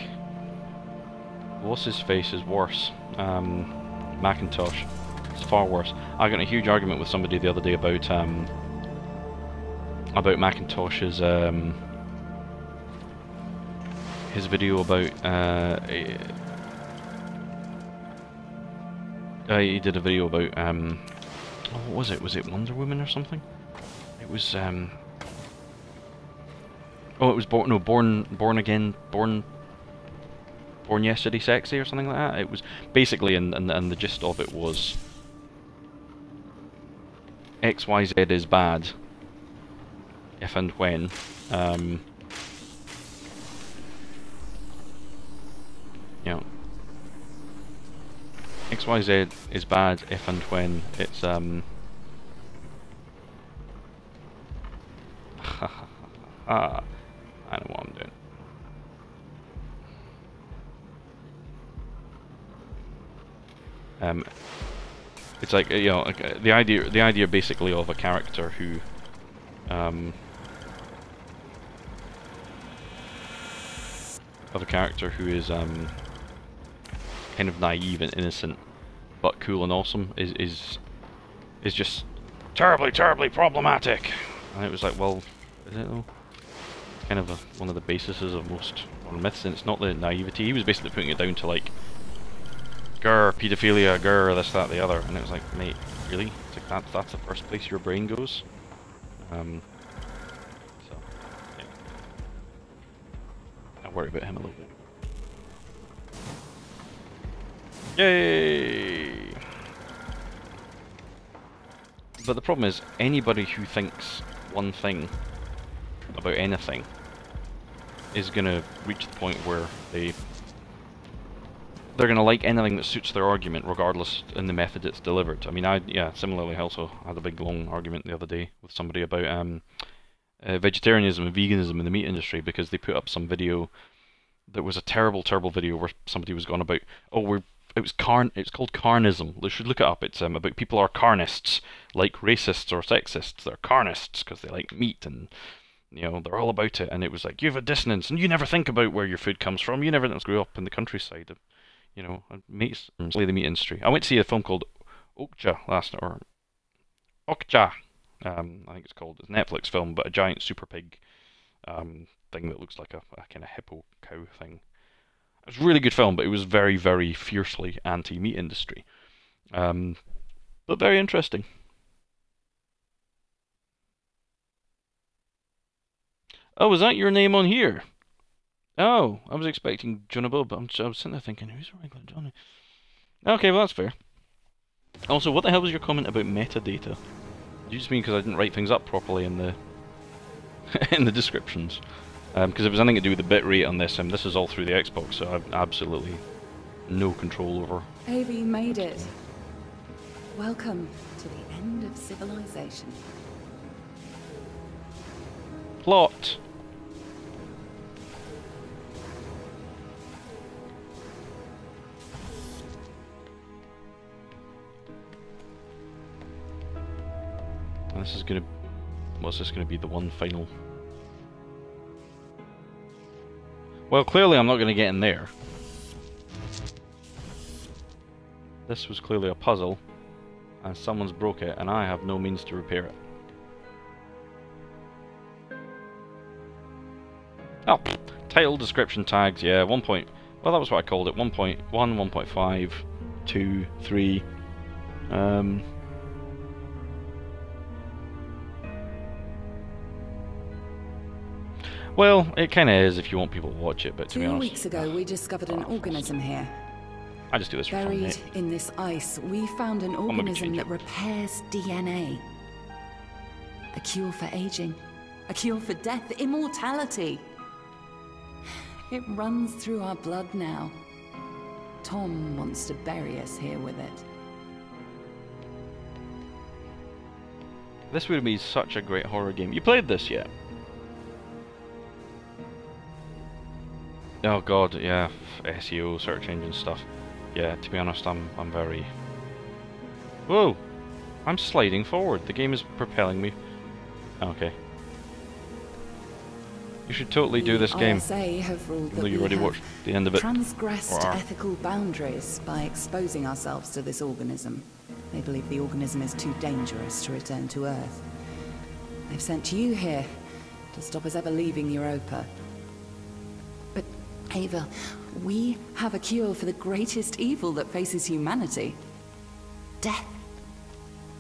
What's his face is worse. Macintosh. It's far worse. I got in a huge argument with somebody the other day about Macintosh's his video about he did a video about oh, what was it? Was it Wonder Woman or something? It was oh, it was Born Yesterday Sexy or something like that. It was basically, and the gist of it was XYZ is bad if and when you know, XYZ is bad if and when it's I know what I'm doing. It's like, you know, like, the idea basically of a character who is kind of naive and innocent, but cool and awesome is just terribly problematic. And it was like, well, is it though? It's kind of one of the bases of most modern myths, and it's not the naivety. He was basically putting it down to like, grr, paedophilia, grr, this, that, the other, and it was like, mate, really? It's like that's the first place your brain goes. So yeah, I worry about him a little bit. Yay! But the problem is, anybody who thinks one thing about anything is gonna reach the point where they're gonna like anything that suits their argument, regardless in the method it's delivered. I mean, similarly, I also had a big long argument the other day with somebody about vegetarianism and veganism in the meat industry, because they put up some video that was a terrible video where somebody was going about, oh, It's called carnism. You should look it up. It's about people are carnists, like racists or sexists. They're carnists because they like meat and they're all about it. And it was like you have a dissonance and you never think about where your food comes from. You never grew up in the countryside. Meat, the meat industry. I went to see a film called Okja last night, or Okja. I think it's called. It's a Netflix film, but a giant super pig thing that looks like a kind of hippo cow thing. It was a really good film, but it was very, very fiercely anti-meat industry. But very interesting. Oh, is that your name on here? Oh, I was expecting Jonah Bob, but I was sitting there thinking, who's a regular Johnny? Okay, well that's fair. Also, what the hell was your comment about metadata? Do you just mean because I didn't write things up properly in the in the descriptions? Because it was anything to do with the bitrate on this, and this is all through the Xbox, so I've absolutely no control over. Avi made it. Welcome to the end of civilization. Plot. And this is gonna. What's this gonna be? The one final. Well, clearly I'm not going to get in there. This was clearly a puzzle, and someone's broke it, and I have no means to repair it. Oh, title, description, tags, yeah, well that was what I called it, 1.1, 1.5, 2, 3, well, it kind of is if you want people to watch it, but to be honest... 2 weeks ago, we discovered an organism here. I just do this for fun, Buried in this ice, we found an organism that repairs DNA. A cure for aging. A cure for death. Immortality. It runs through our blood now. Tom wants to bury us here with it. This would be such a great horror game. You played this yet? Oh god, yeah, SEO, search engine stuff. Yeah, to be honest, I'm very... Whoa! I'm sliding forward. The game is propelling me. Okay. You should totally do this game. ISA have ruled that you already watched the end of it. Transgressed ethical boundaries by exposing ourselves to this organism. They believe the organism is too dangerous to return to Earth. They've sent you here to stop us ever leaving Europa. But, Ava, we have a cure for the greatest evil that faces humanity. Death.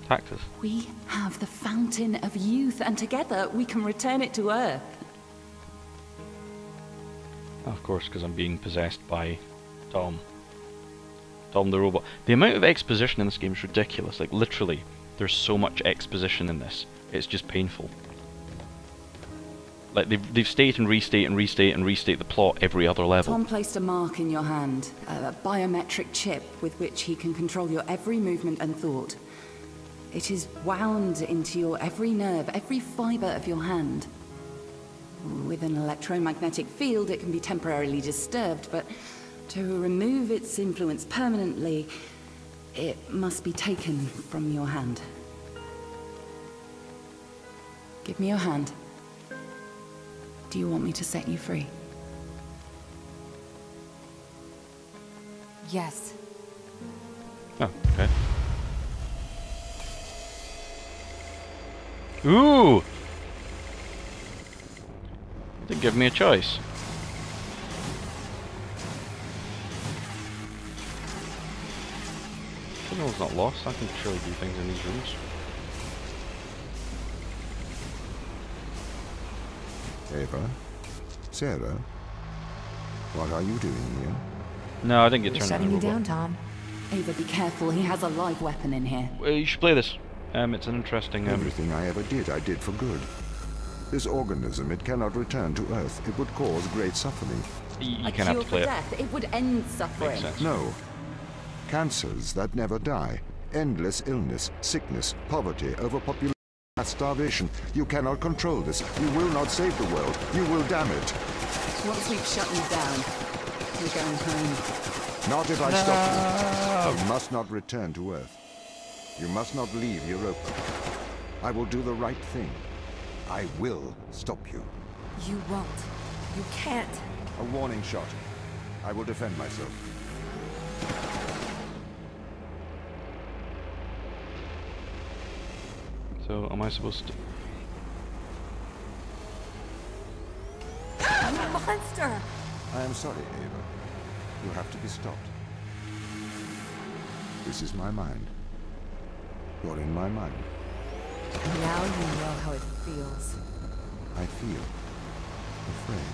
Taxes. We have the fountain of youth, and together we can return it to Earth. Of course, because I'm being possessed by Tom. Tom the robot. The amount of exposition in this game is ridiculous. Like, literally, there's so much exposition in this. It's just painful. Like, they've state and restate and restate and restate the plot every other level. Tom placed a mark in your hand, a biometric chip with which he can control your every movement and thought. It is wound into your every nerve, every fiber of your hand. With an electromagnetic field, it can be temporarily disturbed, but to remove its influence permanently, it must be taken from your hand. Give me your hand. Do you want me to set you free? Yes. Oh, okay. Ooh! Didn't give me a choice. Signal's not lost. I can surely do things in these rooms. Ava? Sarah? What are you doing here? No, I didn't get We're turned shutting into you a robot. down, Tom. Ava, be careful. He has a live weapon in here. Well, you should play this. It's an interesting... Everything I ever did, I did for good. This organism, it cannot return to Earth. It would cause great suffering. You A can have cure to play for it. death. It would end Makes suffering. sense. No. Cancers that never die. Endless illness, sickness, poverty, overpopulation, mass starvation. You cannot control this. You will not save the world. You will damn it. Once we've shut you down, we're going home. Not if I stop you. You must not return to Earth. You must not leave Europa. I will do the right thing. I will stop you. You won't. You can't. A warning shot. I will defend myself. So, am I supposed to... Monster! I am sorry, Ava. You have to be stopped. This is my mind. You're in my mind. Now you know how it feels. I feel afraid.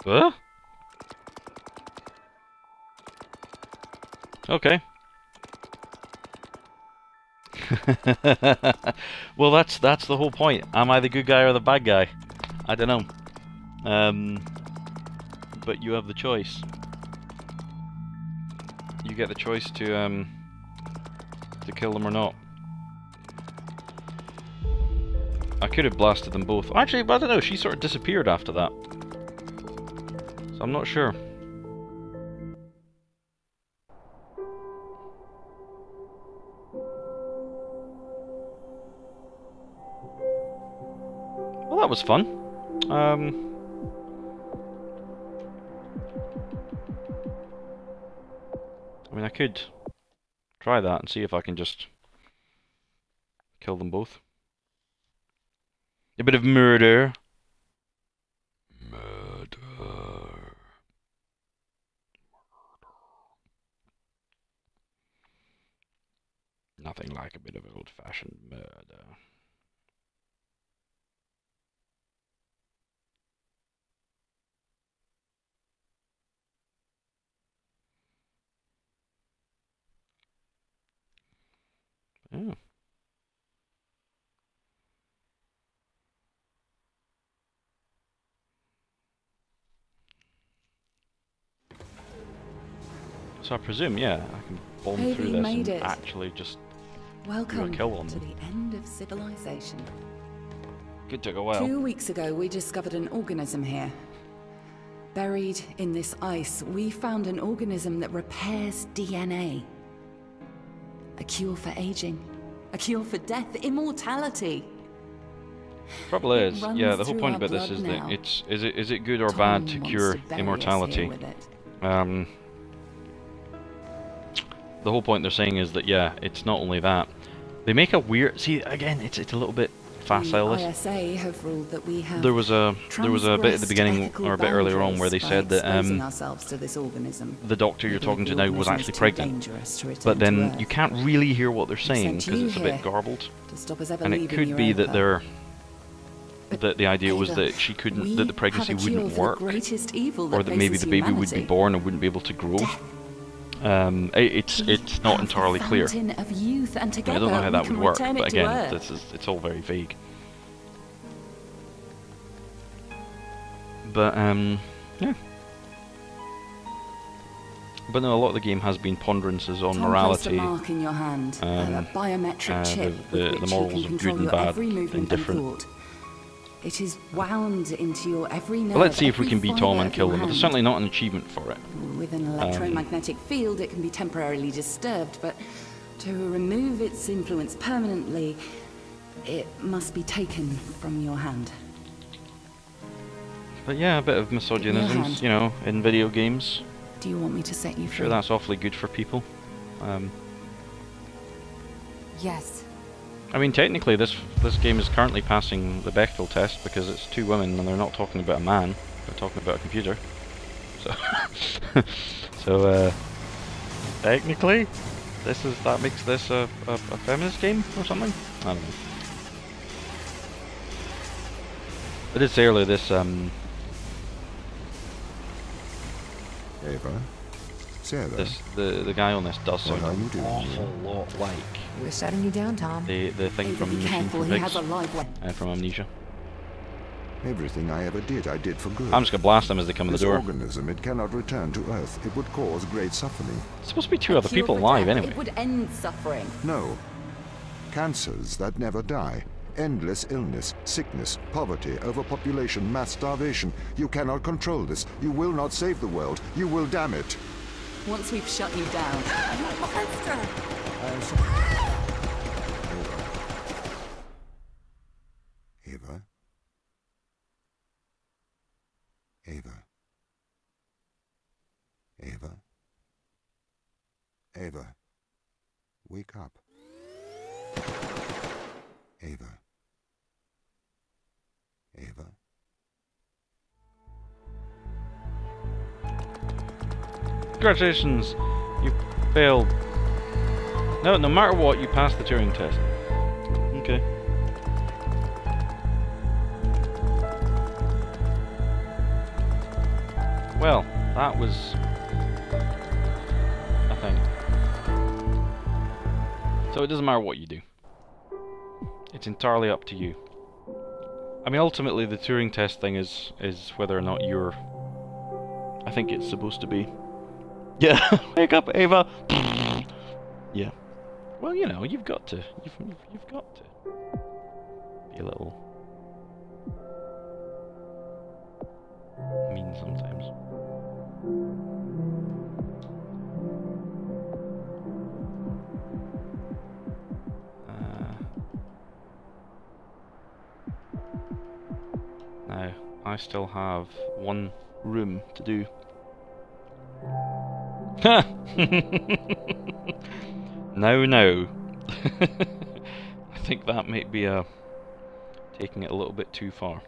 Huh? Okay. Well, that's the whole point. Am I the good guy or the bad guy? I don't know. But you have the choice. You get the choice to kill them or not. I could have blasted them both. Actually, I don't know. She sort of disappeared after that, so I'm not sure. Well, that was fun. I mean, I could try that and see if I can just kill them both. A bit of murder. Nothing like a bit of old-fashioned murder. Yeah. So I presume, yeah, I can bomb Maybe through this made and it. actually just Welcome kill on to them. the end of civilization. Could take a while. 2 weeks ago, we discovered an organism here. Buried in this ice, we found an organism that repairs DNA. A cure for aging. A cure for death. Immortality. Trouble It is, runs yeah, the whole through point our about this blood is now. that is it good or bad to Tom cure wants to bury us immortality? here with it. The whole point they're saying is that, yeah, it's not only that. They make a weird... See, again, it's a little bit facile. The ISA have ruled that we have There was a bit at the beginning, ethical or a bit earlier on, where they boundaries said that by exposing ourselves to this organism. the doctor you're Even talking if to the now was organism actually is too pregnant. dangerous to return But then to you Earth. can't really hear what they're saying sent because you it's a bit here garbled. To stop us ever And it leaving could be that Europa. they're... But That the idea was Ava, that she couldn't, we that the pregnancy have a cure wouldn't for the work, greatest evil or that maybe faces the baby would be humanity. born and wouldn't be able to grow. Death. It's not entirely the clear. fountain of youth, and I together don't know how we that can would work, return it but to again, Earth. it's all very vague. But yeah. But no, a lot of the game has been ponderances on Tom morality, placed a mark in your hand, a biometric chip the with which morals you of can good control and your bad every and movement and different. thought. It is wound into your every nerve. Well, let's see if we every can beat fibre Tom and of kill your him. But there's hand. certainly not an achievement for it. With an electromagnetic field, it can be temporarily disturbed, but to remove its influence permanently, it must be taken from your hand. But yeah, a bit of hand. misogynisms, you know, in video games. Do you want me to set you I'm free? sure that's awfully good for people. Yes. I mean, technically, this game is currently passing the Bechdel test because it's two women and they're not talking about a man; they're talking about a computer. So, so technically, that makes this a feminist game or something. I don't know. I did say earlier this Ava? Sarah? the guy on this does What sound are you an doing awful here? lot like We're shutting you down, Tom. the thing Ava, from be Machine careful, from he Pigs, has a live weapon. from Amnesia. Everything I ever did, I did for good. I'm just gonna blast them as they come in the This door. organism, it cannot return to Earth. It would cause great suffering. There's supposed to be two A other cure people for alive death. anyway. It would end suffering. No. Cancers that never die. Endless illness, sickness, poverty, overpopulation, mass starvation. You cannot control this. You will not save the world. You will damn it. Once we've shut you down... Monster! Ava? Ava? Ava? Ava? Wake up. Ava? Ava? Congratulations! You failed. No matter what, you passed the Turing test. Okay. Well, that was a thing. So it doesn't matter what you do. It's entirely up to you. I mean, ultimately the Turing test thing is whether or not you're... I think it's supposed to be... Yeah, wake up, Ava! Yeah. Well, you know, you've got to be a little mean sometimes. Now, I still have one room to do. No. I think that might be taking it a little bit too far.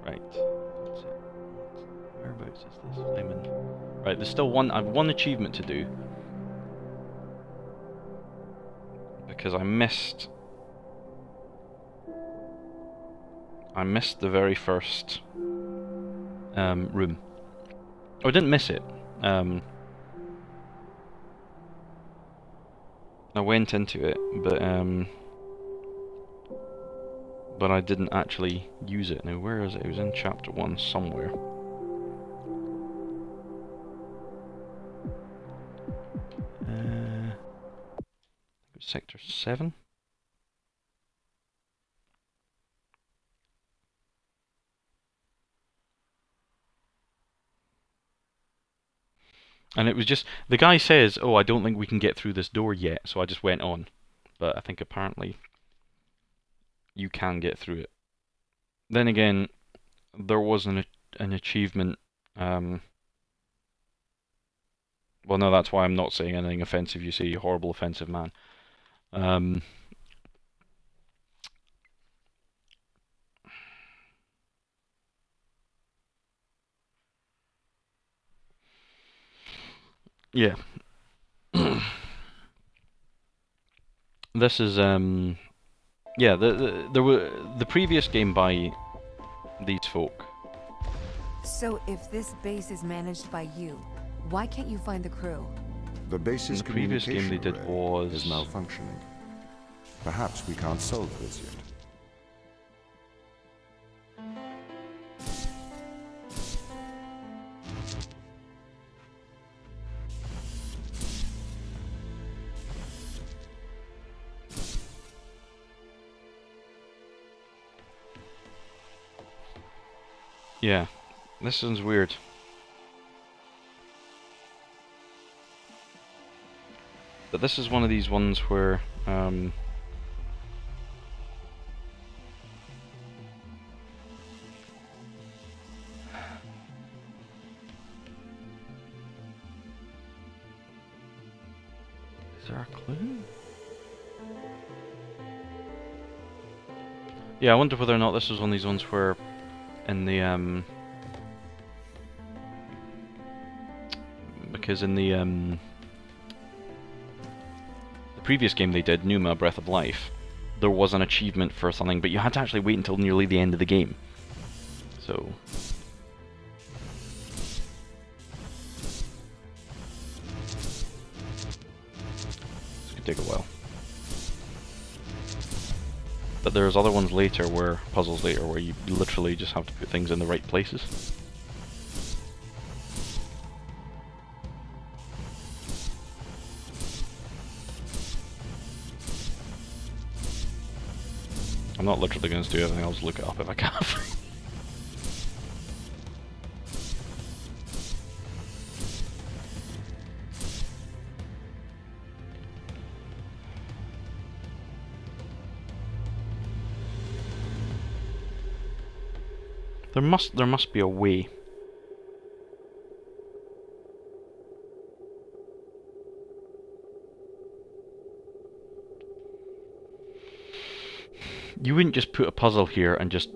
Right. Whereabouts is this? I'm in. Right, there's still one. I've one achievement to do because I missed the very first room. Oh, I didn't miss it. I went into it, but I didn't actually use it. Now, where is it? It was in chapter 1 somewhere. It was sector 7. And it was just, the guy says, oh, I don't think we can get through this door yet, so I just went on. But I think apparently you can get through it. Then again, there was an achievement, well, no, that's why I'm not saying anything offensive, you see, horrible offensive man. Yeah. This is yeah, the previous game by these folk. So if this base is managed by you, why can't you find the crew? The base's The previous game they did array was is malfunctioning. Perhaps we can't solve this yet. Yeah, this sounds weird. But this is one of these ones where is there a clue? Yeah, I wonder whether or not this is one of these ones where in the because in the previous game they did, Numa Breath of Life, there was an achievement for something, but you had to actually wait until nearly the end of the game. So this could take a while. But there's other ones later where, puzzles later, where you literally just have to put things in the right places. not literally going to do everything, I'll just look it up if I can. There must be a way. You wouldn't just put a puzzle here and just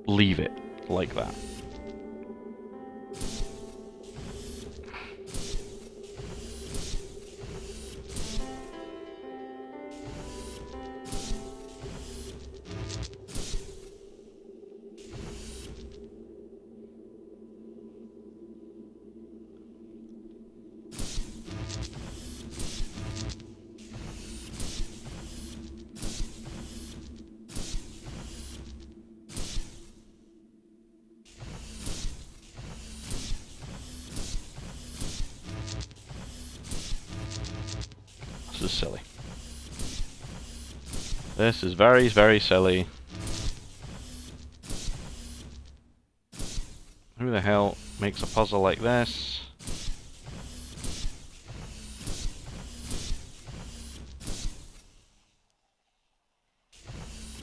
leave it like that. This is silly. This is very, very silly. Who the hell makes a puzzle like this?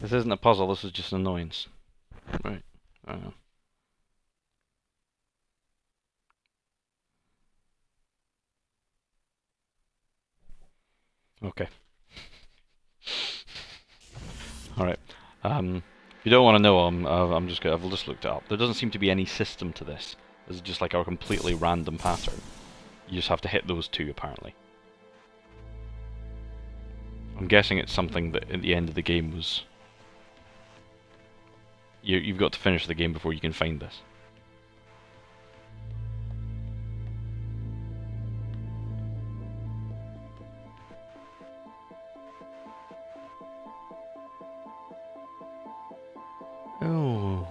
This isn't a puzzle, this is just an annoyance. Right, I don't know. Okay. Alright. If you don't want to know, I've just looked it up. There doesn't seem to be any system to this. This is just like a completely random pattern. You just have to hit those two, apparently. I'm guessing it's something that at the end of the game was... You've got to finish the game before you can find this. Oh.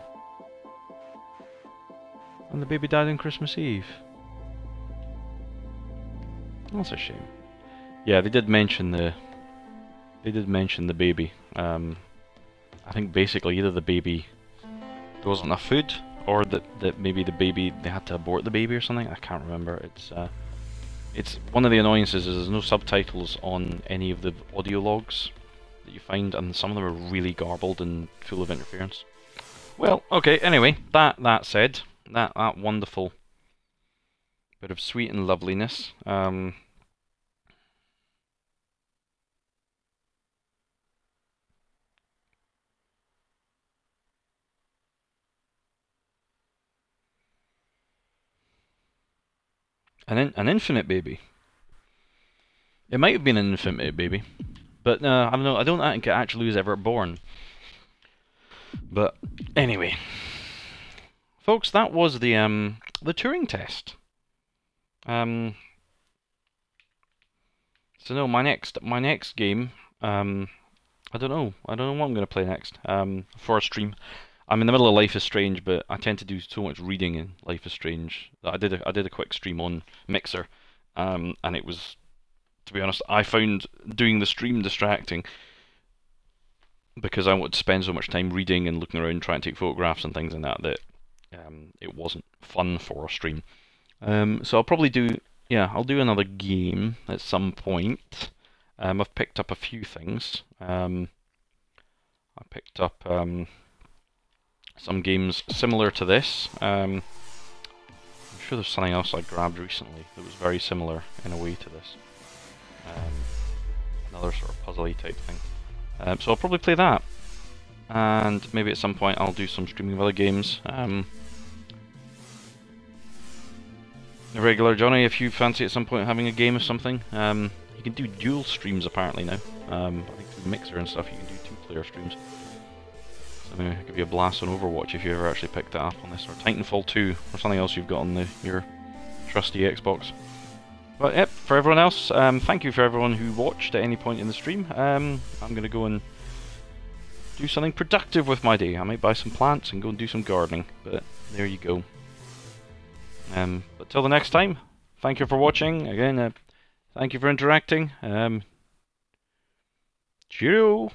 And the baby died on Christmas Eve. That's a shame. Yeah, they did mention the baby. I think basically either the baby, there wasn't enough food, or that maybe the baby, they had to abort the baby or something. I can't remember. It's one of the annoyances is there's no subtitles on any of the audio logs that you find, and some of them are really garbled and full of interference. Well, okay, anyway, that said, that wonderful bit of sweet and loveliness, and an infinite baby. It might have been an infinite baby, but I don't know. I don't think it actually was ever born. But anyway, folks, that was the Turing test. So no, my next game. I don't know what I'm going to play next. For a stream. I'm in the middle of Life is Strange, but I tend to do so much reading in Life is Strange. I did a quick stream on Mixer, and it was, to be honest, I found doing the stream distracting because I wanted to spend so much time reading and looking around, trying to take photographs and things like that it wasn't fun for a stream. So I'll probably do, yeah, I'll do another game at some point. I've picked up a few things. I picked up some games similar to this. I'm sure there's something else I grabbed recently that was very similar in a way to this. Another sort of puzzly type thing. So I'll probably play that. And maybe at some point I'll do some streaming of other games. Regular Johnny, if you fancy at some point having a game of something, you can do dual streams apparently now. I think through Mixer and stuff you can do 2-player streams. So maybe I'll give you a blast on Overwatch if you ever actually picked that up on this, or Titanfall 2, or something else you've got on your trusty Xbox. But yep, for everyone else, thank you for everyone who watched at any point in the stream. I'm going to go and do something productive with my day. I might buy some plants and go and do some gardening, but there you go. But till the next time, thank you for watching. Again, thank you for interacting. Cheerio!